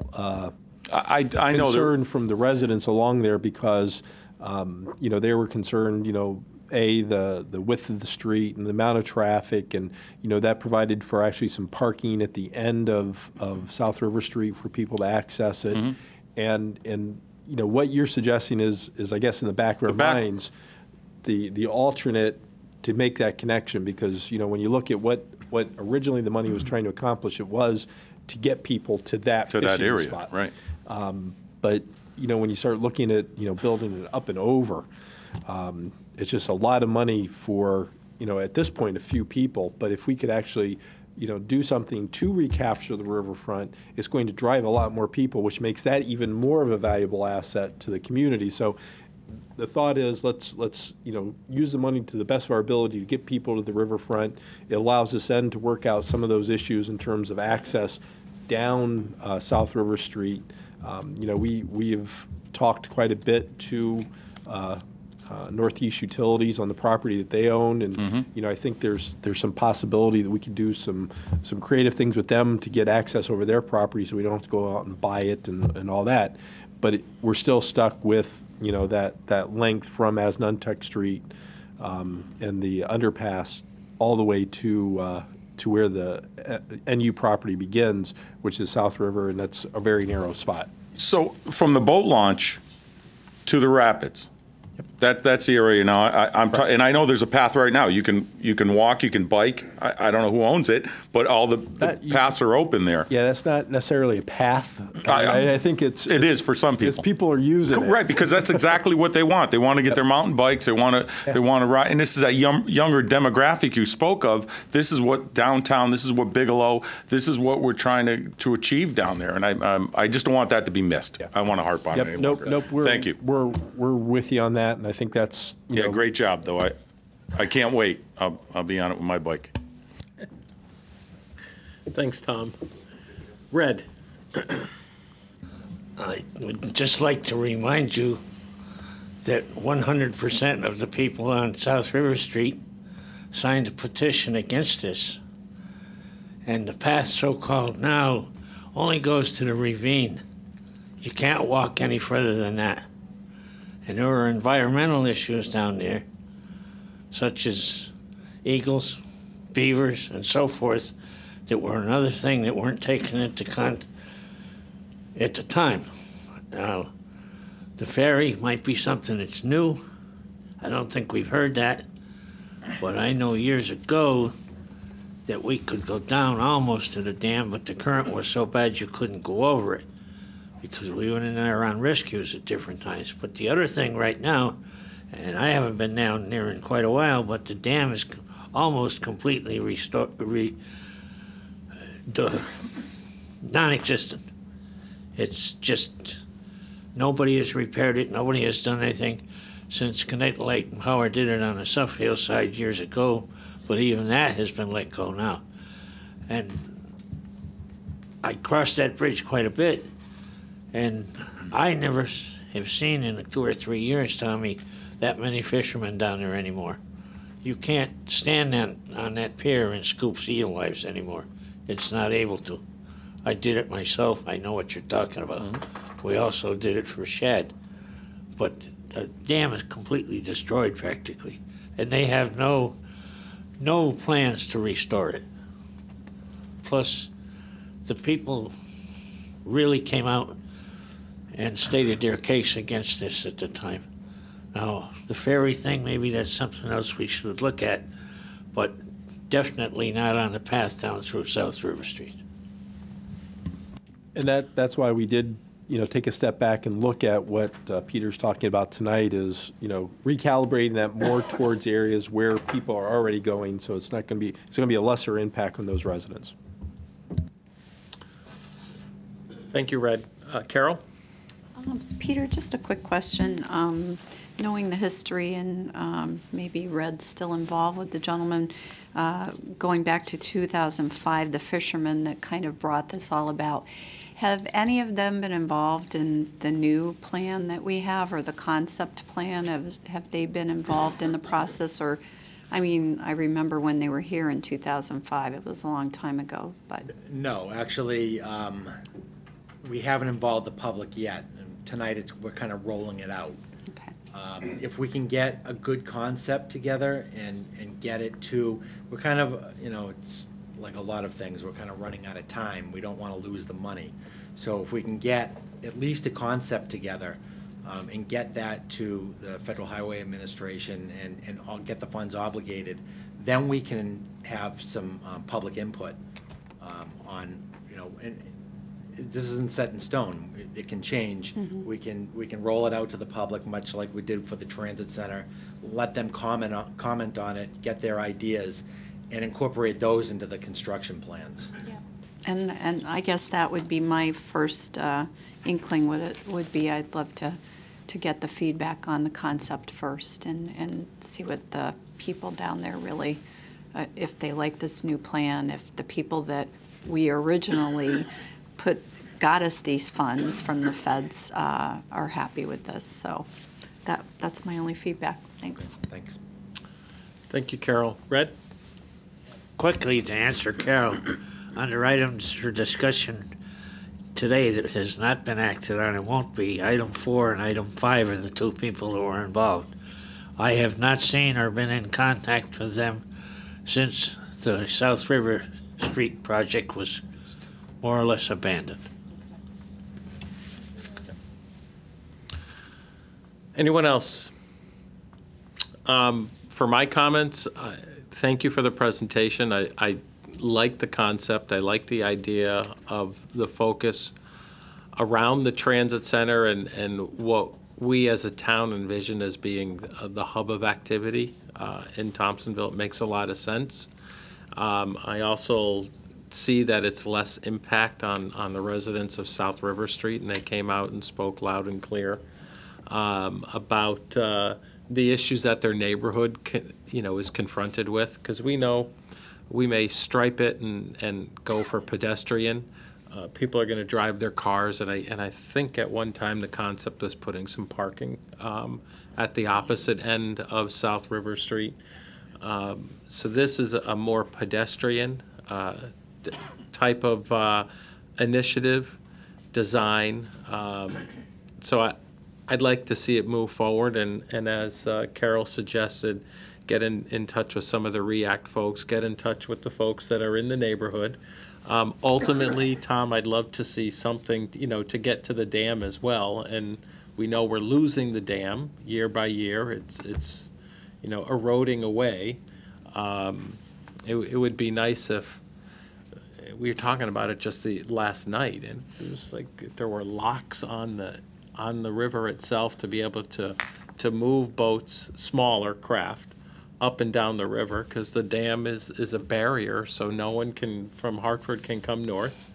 I know concern from the residents along there because they were concerned, the width of the street and the amount of traffic, and that provided for actually some parking at the end of South River Street for people to access it. Mm-hmm. And what you're suggesting is I guess in the back of our minds, the alternate to make that connection, because when you look at what originally the money was trying to accomplish, it was to get people to that fishing area, spot. right? But when you start looking at building it up and over, it's just a lot of money for at this point a few people. But if we could actually do something to recapture the riverfront, it's going to drive a lot more people, which makes that even more of a valuable asset to the community. So the thought is let's use the money to the best of our ability to get people to the riverfront. It allows us then to work out some of those issues in terms of access down South River Street. We have talked quite a bit to Northeast Utilities on the property that they own, and I think there's some possibility that we could do some creative things with them to get access over their property, so we don't have to go out and buy it and all that. But we're still stuck with that length from Asnuntuck Street and the underpass all the way to where the NU property begins, which is South River, and that's a very narrow spot. So from the boat launch to the rapids, that's the area now. And I know there's a path right now. You can walk, you can bike. I don't know who owns it, but all the paths are open there. Yeah, that's not necessarily a path. I think it is for some people. People are using it. Right, because that's exactly what they want. They want to get their mountain bikes. They want to ride. And this is that younger demographic you spoke of. This is what downtown. This is what Bigelow. This is what we're trying to achieve down there. And I just don't want that to be missed. Yeah. I want to harp on it any longer. Nope. Thank you. We're with you on that. And I think that's great job though. I can't wait. I'll be on it with my bike. Thanks, Tom. Red. I would just like to remind you that 100% of the people on South River Street signed a petition against this. And the path so-called now only goes to the ravine. You can't walk any further than that. And there are environmental issues down there, such as eagles, beavers, and so forth, that were another thing that weren't taken into at the time. Now, the ferry might be something that's new. I don't think we've heard that. But I know years ago that we could go down almost to the dam, but the current was so bad you couldn't go over it because we went in there on rescues at different times. But the other thing right now, and I haven't been down there in quite a while, but the dam is almost completely non-existent. It's just, nobody has repaired it, nobody has done anything since Connecticut Lake Howard did it on the Suffield side years ago, but even that has been let go now. And I crossed that bridge quite a bit, and I never have seen in the 2 or 3 years, Tommy, that many fishermen down there anymore. You can't stand on that pier and scoop seal lives anymore. It's not able to. I did it myself. I know what you're talking about. Mm-hmm. We also did it for shad. But the dam is completely destroyed practically, and they have no plans to restore it. Plus, the people really came out and stated their case against this at the time. Now, the ferry thing, maybe that's something else we should look at, but definitely not on the path down through South River Street. And that's why we did, take a step back and look at what Peter's talking about tonight is, recalibrating that more towards areas where people are already going, so it's going to be a lesser impact on those residents. Thank you, Red. Carol? Peter, just a quick question. Knowing the history and maybe Red's still involved with the gentleman, going back to 2005, the fishermen that kind of brought this all about, have any of them been involved in the new plan that we have or the concept plan? Have they been involved in the process? Or, I mean, I remember when they were here in 2005. It was a long time ago, but. No, actually, we haven't involved the public yet. Tonight, we're kind of rolling it out. Okay. If we can get a good concept together and get it to, we're kind of, it's like a lot of things, we're kind of running out of time. We don't want to lose the money. So if we can get at least a concept together and get that to the Federal Highway Administration and I'll get the funds obligated, then we can have some public input on, and this isn't set in stone. It can change. Mm-hmm. We can roll it out to the public, much like we did for the transit center. Let them comment on it, get their ideas, and incorporate those into the construction plans. Yeah. And I guess that would be my first inkling. Would be I'd love to get the feedback on the concept first and see what the people down there really, if they like this new plan, if the people that we originally got us these funds from the feds are happy with this. So that's my only feedback. Thanks. Thanks. Thank you, Carol. Red? Quickly to answer Carol, under items for discussion today that has not been acted on, it won't be. Item 4 and item 5 are the two people who are involved. I have not seen or been in contact with them since the South River Street project was more or less abandoned. Anyone else? For my comments, thank you for the presentation. I like the concept. I like the idea of the focus around the transit center and what we as a town envision as being the hub of activity in Thompsonville. It makes a lot of sense. I also see that it's less impact on the residents of South River Street, and they came out and spoke loud and clear about the issues that their neighborhood is confronted with, because we know we may stripe it and go for pedestrian. People are going to drive their cars, and I think at one time the concept was putting some parking at the opposite end of South River Street. So this is a more pedestrian type of initiative, design. So I'd like to see it move forward, and as Carol suggested, get in touch with some of the REACT folks, get in touch with the folks that are in the neighborhood. Ultimately, Tom, I'd love to see something, to get to the dam as well. And we know we're losing the dam year by year. It's eroding away. It would be nice if, we were talking about it just the last night, and it was like there were locks on the river itself to be able to move boats, smaller craft, up and down the river, because the dam is a barrier, so no one from Hartford can come north,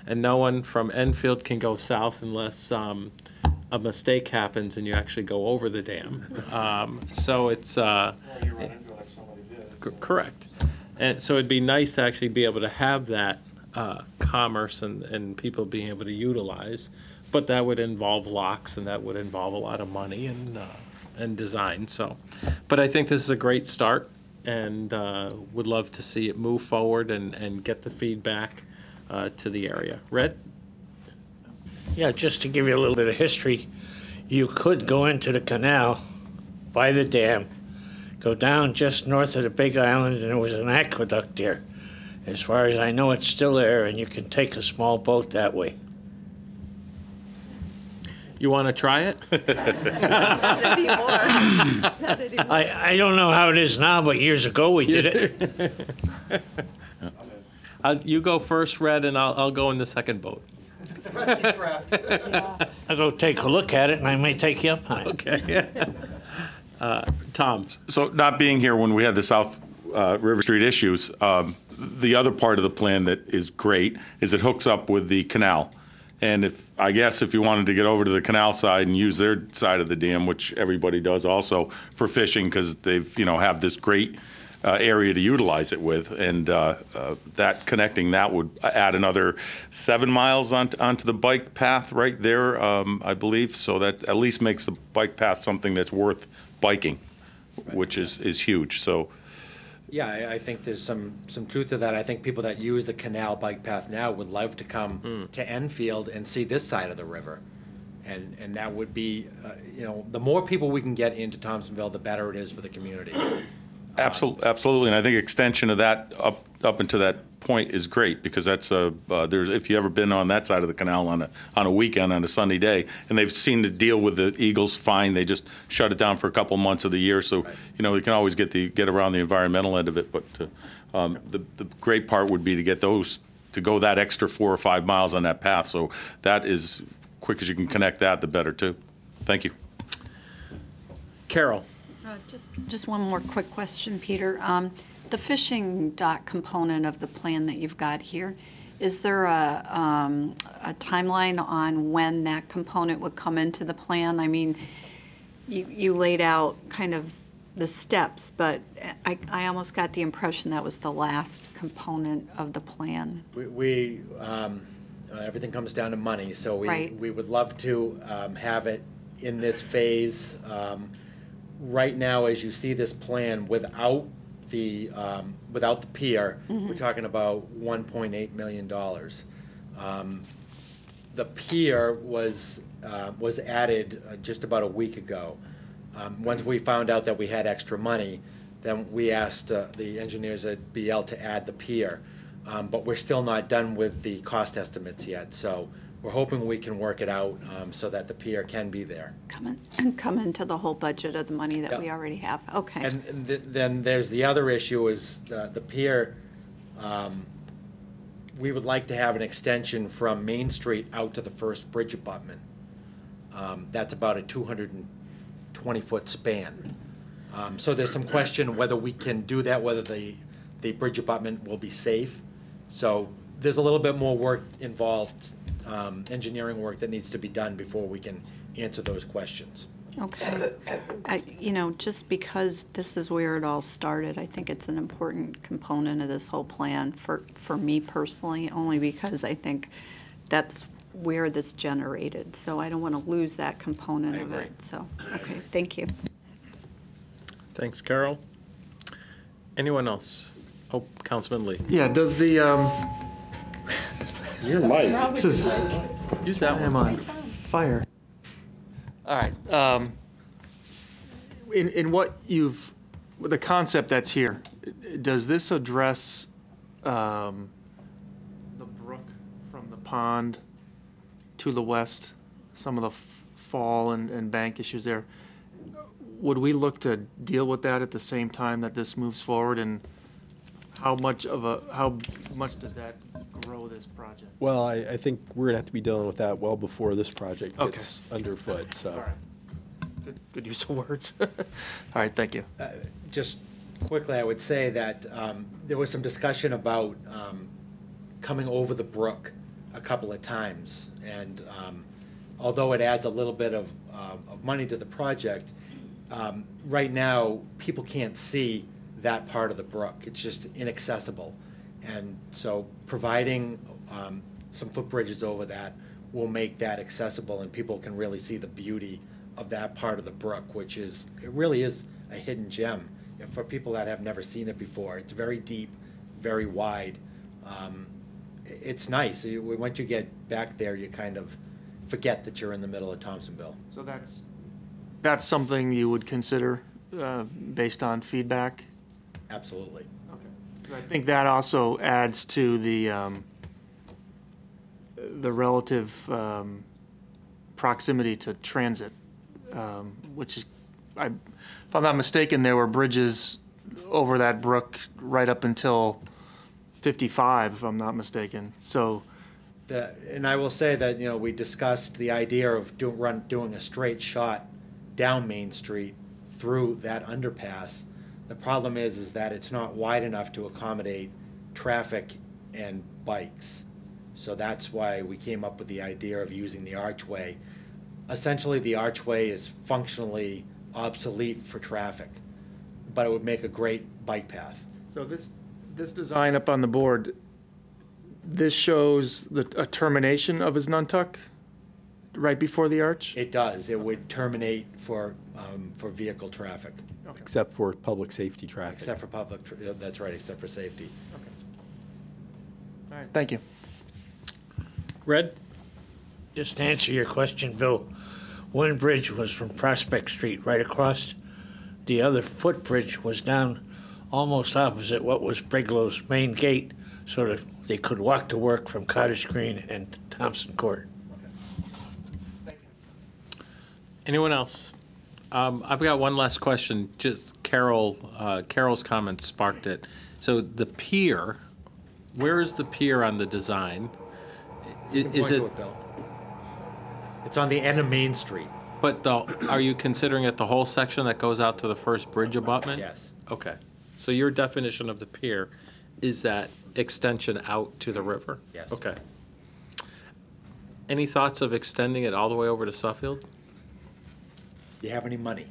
and no one from Enfield can go south unless a mistake happens and you actually go over the dam. So it's correct, and so it'd be nice to actually be able to have that commerce and people being able to utilize, but that would involve locks, and that would involve a lot of money and design. So, but I think this is a great start, and would love to see it move forward and get the feedback to the area. Red? Yeah, just to give you a little bit of history, you could go into the canal by the dam, go down just north of the Big Island, and there was an aqueduct there. As far as I know, it's still there, and you can take a small boat that way. You want to try it? I don't know how it is now, but years ago we did it. You go first, Red, and I'll go in the second boat. The rescue craft. I'll go take a look at it, and I may take you up on it. Okay. Tom? So not being here when we had the South River Street issues, the other part of the plan that is great is it hooks up with the canal. And I guess if you wanted to get over to the canal side and use their side of the dam, which everybody does also for fishing, because they've have this great area to utilize it with, and that connecting that would add another 7 miles onto the bike path right there, I believe. So that at least makes the bike path something that's worth biking, which is huge. So. Yeah, I think there's some truth to that. I think people that use the canal bike path now would love to come to Enfield and see this side of the river. And that would be, the more people we can get into Thompsonville, the better it is for the community. Absolutely, and I think extension of that up into that point is great, because that's there's, if you ever been on that side of the canal on a weekend, on a sunny day, and they've seen the deal with the Eagles fine, they just shut it down for a couple months of the year, so you can always get around the environmental end of it. But the great part would be to get those to go that extra 4 or 5 miles on that path. So that is, quick as you can connect that, the better too. Thank you, Carol. Just one more quick question, Peter. The fishing dock component of the plan that you've got here, is there a timeline on when that component would come into the plan? I mean, you laid out kind of the steps, but I almost got the impression that was the last component of the plan. We everything comes down to money, so we would love to have it in this phase. Right now, as you see this plan, without the pier, we're talking about $1.8 million. The pier was added just about a week ago. Once we found out that we had extra money, then we asked the engineers at BL to add the pier. But we're still not done with the cost estimates yet, so we're hoping we can work it out so that the pier can be there. Come into the whole budget of the money that we already have. Okay. And then there's the other issue is the pier. We would like to have an extension from Main Street out to the first bridge abutment. That's about a 220-foot span. So there's some question whether we can do that, whether the bridge abutment will be safe. So there's a little bit more work involved, engineering work that needs to be done before we can answer those questions. Okay. Just because this is where it all started, I think it's an important component of this whole plan for me personally, only because I think that's where this generated. So I don't want to lose that component of it. So, okay, thank you. Thanks, Carol. Anyone else? Oh, Councilman Lee. Yeah, does the, Your mic. this is, Use that one. I'm on fire. All right. In what you've the concept that's here, does this address the brook from the pond to the west, some of the fall and bank issues there? Would we look to deal with that at the same time that this moves forward, and how much does that grow this project? Well, I think we're going to have to be dealing with that well before this project Okay. gets underfoot, so. All right. Good use of words. All right, thank you. Just quickly, I would say that there was some discussion about coming over the brook a couple of times. And although it adds a little bit of money to the project, right now, people can't see that part of the brook. It's just inaccessible. And so providing some footbridges over that will make that accessible, and people can really see the beauty of that part of the brook, which is, it really is a hidden gem. And for people that have never seen it before, it's very deep, very wide. It's nice. Once you get back there, you kind of forget that you're in the middle of Thompsonville. So that's something you would consider based on feedback? Absolutely. I think that also adds to the relative proximity to transit, which is, if I'm not mistaken, there were bridges over that brook right up until 55, if I'm not mistaken. So, And I will say that, you know, we discussed the idea of doing a straight shot down Main Street through that underpass. The problem is that it's not wide enough to accommodate traffic and bikes. So that's why we came up with the idea of using the archway. Essentially, the archway is functionally obsolete for traffic, but it would make a great bike path. so this design up on the board, this shows a termination of his Nuntuck right before the arch? It does. It would terminate for vehicle traffic. Except for public safety traffic. Except for that's right, except for safety. All right, thank you. Red? Just to answer your question, Bill, one bridge was from Prospect Street right across. The other footbridge was down almost opposite what was Briglow's main gate, so that they could walk to work from Cottage Green and Thompson Court. Anyone else? I've got one last question. Just Carol's comments sparked it. So the pier, where is the pier on the design? Is it? Bill. It's on the end of Main Street. But are you considering it the whole section that goes out to the first bridge abutment? Yes. Okay. So your definition of the pier is that extension out to the river? Yes. Okay. Any thoughts of extending it all the way over to Suffield? Do you have any money?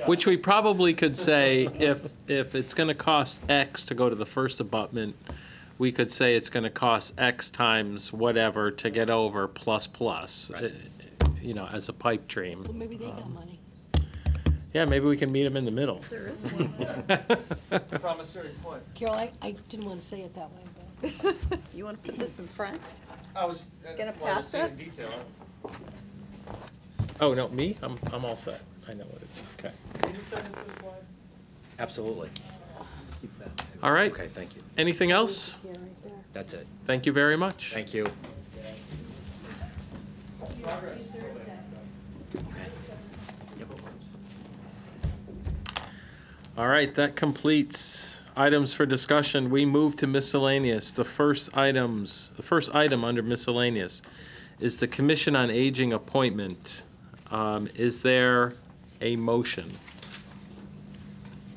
Which we probably could say, if it's going to cost X to go to the first abutment, we could say it's going to cost X times whatever to get over plus, you know, as a pipe dream. Well, maybe they got money. Yeah, maybe we can meet them in the middle. There is one. Promissory point. Carol, I didn't want to say it that way, but. You want to put this in front? I was Gonna pass it? detail. Oh, no, me? I'm all set. I know what it is. Okay. Can you send us this slide? Absolutely. All right. Okay, thank you. Anything else? Yeah, right there. That's it. Thank you very much. Thank you. All right, that completes items for discussion. We move to miscellaneous. The first item under miscellaneous is the Commission on Aging appointment. Is there a motion?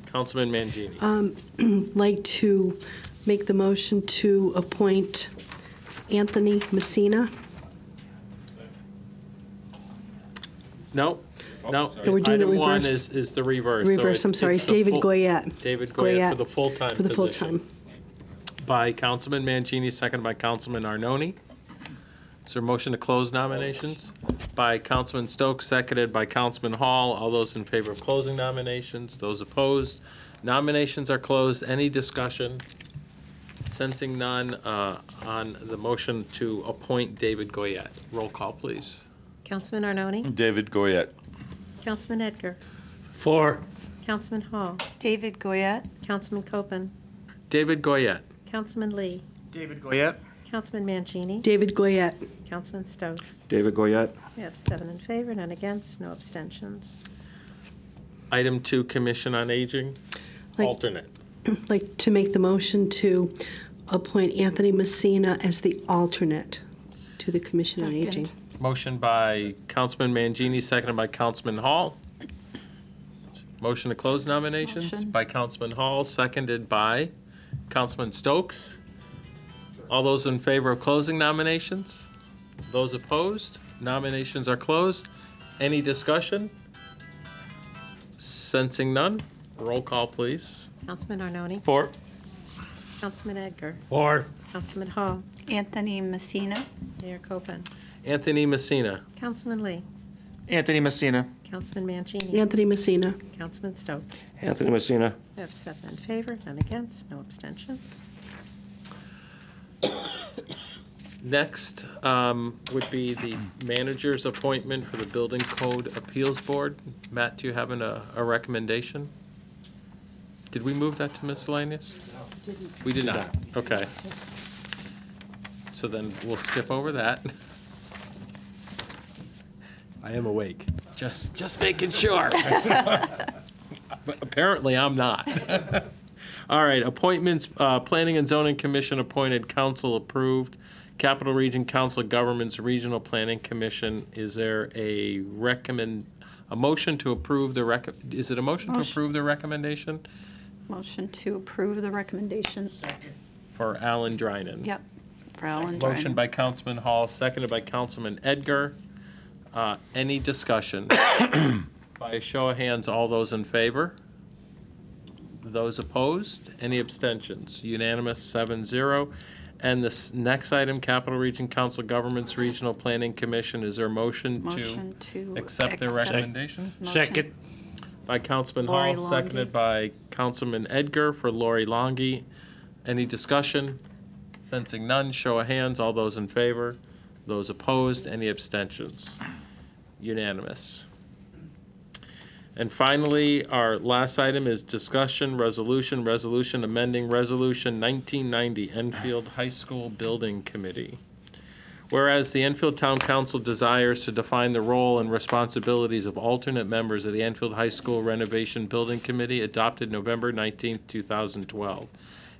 Councilman Mangini. Like to make the motion to appoint Anthony Messina. No. No, we're doing it Item one reverse. is the reverse. Reverse, I'm sorry, it's the David full- Goyette. David Goyette for the full-time For the position. full-time. By Councilman Mangini, seconded by Councilman Arnone. Is there a motion to close nominations? By Councilman Stokes, seconded by Councilman Hall. All those in favor of closing nominations? Those opposed? Nominations are closed. Any discussion? Sensing none, on the motion to appoint David Goyette. Roll call, please. Councilman Arnone, David Goyette. Councilman Edgar, For Councilman Hall. David Goyette. Councilman Copen. David Goyette. Councilman Lee. David Goyette. Councilman Mangini. David Goyette. Councilman Stokes. David Goyette. We have 7 in favor, none against, no abstentions. Item 2, Commission on Aging, Like- alternate. Like to make the motion to appoint Anthony Messina as the alternate to the Commission on Second. Aging. Motion by Councilman Mangini, seconded by Councilman Hall. Motion to close nominations Motion. by Councilman Hall, seconded by Councilman Stokes. All those in favor of closing nominations? Those opposed? Nominations are closed. Any discussion? Sensing none, roll call, please. Councilman Arnone. For. Councilman Edgar. Or Councilman Hall. Anthony Messina. Mayor Copen. Anthony Messina. Councilman Lee. Anthony Messina. Councilman Mangini. Anthony Messina. Councilman Stokes. Anthony Messina. We have 7 in favor, none against, no abstentions. Next would be the manager's appointment for the Building Code Appeals Board. Matt, do you have a recommendation? Did we move that to miscellaneous? We did not. Okay. So then we'll skip over that. I am awake. Just making sure. But apparently I'm not. All right, appointments, Planning and Zoning Commission appointed, council approved. Capital Region Council of Governments Regional Planning Commission, is there a motion to approve the is it a motion to approve the recommendation? Motion to approve the recommendation. For Alan Drynan. Yep, for Alan Motion Drynan. by Councilman Hall, seconded by Councilman Edgar. Any discussion? By a show of hands, all those in favor? Those opposed? Any abstentions? Unanimous, 7-0. And this next item, Capital Region Council of Governments Regional Planning Commission, is there a motion to accept their accept. recommendation? second. By Councilman Lori Hall, Longy. seconded by Councilman Edgar for Lori Longy. Any discussion? Sensing none, show of hands. All those in favor? Those opposed? Any abstentions? Unanimous. And finally, our last item is discussion, resolution amending Resolution 1990, Enfield High School Building Committee. Whereas the Enfield Town Council desires to define the role and responsibilities of alternate members of the Enfield High School Renovation Building Committee, adopted November 19, 2012.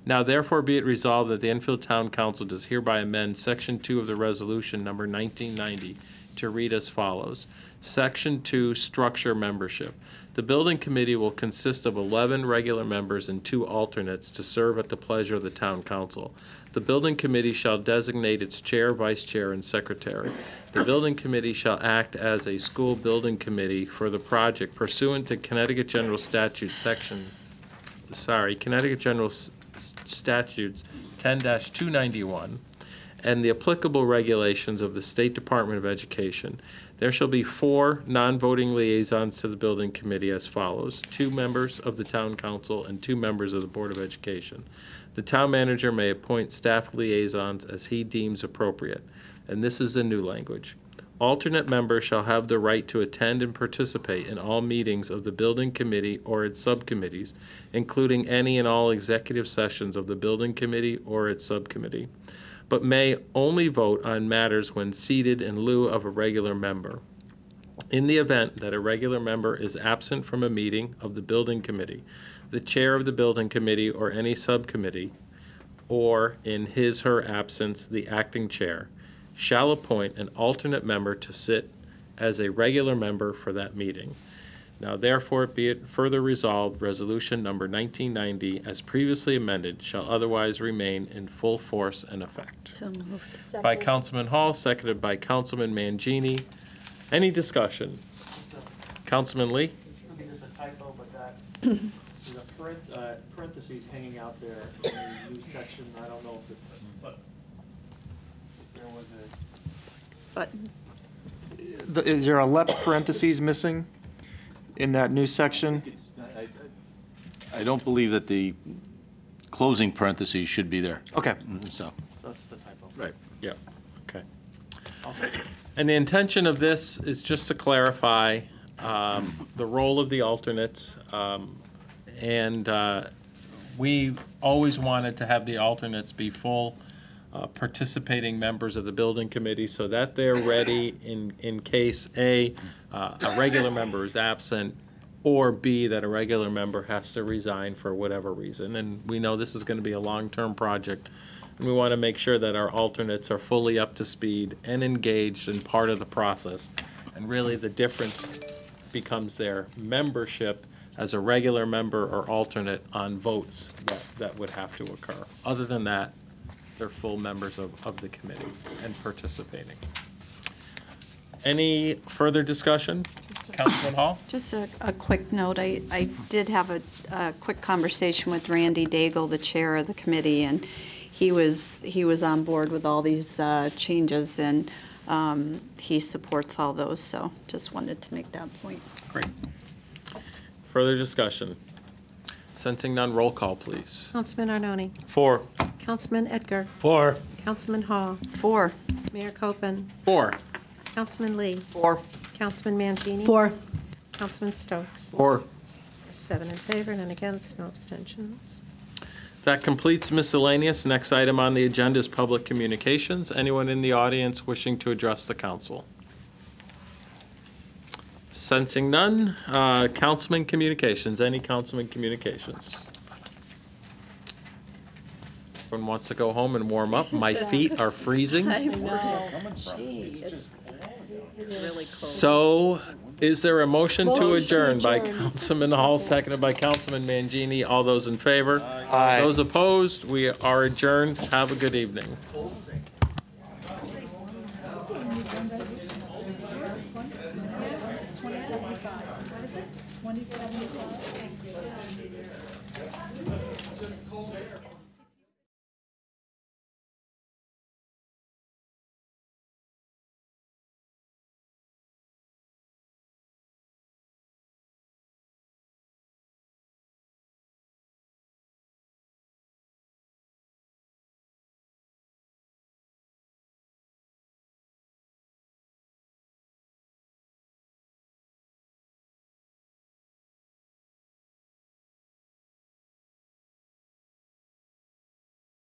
Now therefore be it resolved that the Enfield Town Council does hereby amend Section 2 of the Resolution Number 1990 to read as follows. Section 2, Structure Membership. The Building Committee will consist of 11 regular members and 2 alternates to serve at the pleasure of the Town Council. The Building Committee shall designate its chair, vice chair, and secretary. The Building Committee shall act as a school building committee for the project pursuant to Connecticut General Statutes Connecticut General Statutes 10-291 and the applicable regulations of the State Department of Education. There shall be 4 non-voting liaisons to the Building Committee as follows: 2 members of the Town Council and 2 members of the Board of Education. The Town Manager may appoint staff liaisons as he deems appropriate, and this is the new language. Alternate members shall have the right to attend and participate in all meetings of the Building Committee or its subcommittees, including any and all executive sessions of the Building Committee or its subcommittee, but may only vote on matters when seated in lieu of a regular member. In the event that a regular member is absent from a meeting of the Building Committee, the chair of the Building Committee or any subcommittee, or in his/her absence, the acting chair, shall appoint an alternate member to sit as a regular member for that meeting. Now therefore be it further resolved, Resolution Number 1990, as previously amended, shall otherwise remain in full force and effect. So moved. By Councilman Hall, seconded by Councilman Mangini. Any discussion? Councilman Lee? I mean, there's a typo, but there's a parentheses hanging out there in the new section. I don't know if it's, but there was But Is there a left parentheses missing in that new section? I don't believe that the closing parentheses should be there. Okay. So, So it's just a typo. right. Yeah, okay. And the intention of this is just to clarify the role of the alternates, and we always wanted to have the alternates be full participating members of the building committee so that they're ready in case A, a regular member is absent, or B, that a regular member has to resign for whatever reason. And we know this is going to be a long-term project, and we want to make sure that our alternates are fully up to speed and engaged and part of the process. And really the difference becomes their membership as a regular member or alternate on votes that would have to occur. Other than that, they're full members of the committee and participating. Any further discussion? Councilman Hall? Just a quick note. I did have a quick conversation with Randy Daigle, the chair of the committee, and he was on board with all these changes, and he supports all those. So just wanted to make that point. Great. Further discussion? Sensing none, roll call, please. Councilman Arnone. 4. Councilman Edgar. 4. Councilman Hall. 4. Mayor Copeland. 4. Councilman Lee. 4. Councilman Mangini. 4. Councilman Stokes. 4. 7 in favor, none against, no abstentions. That completes miscellaneous. Next item on the agenda is public communications. Anyone in the audience wishing to address the council? Sensing none. Councilman communications. Any councilman communications? Everyone wants to go home and warm up. My feet are freezing. I know. Jeez. So, is there a motion to adjourn by Councilman Hall, seconded by Councilman Mangini? All those in favor? Aye. Those opposed? We are adjourned. Have a good evening.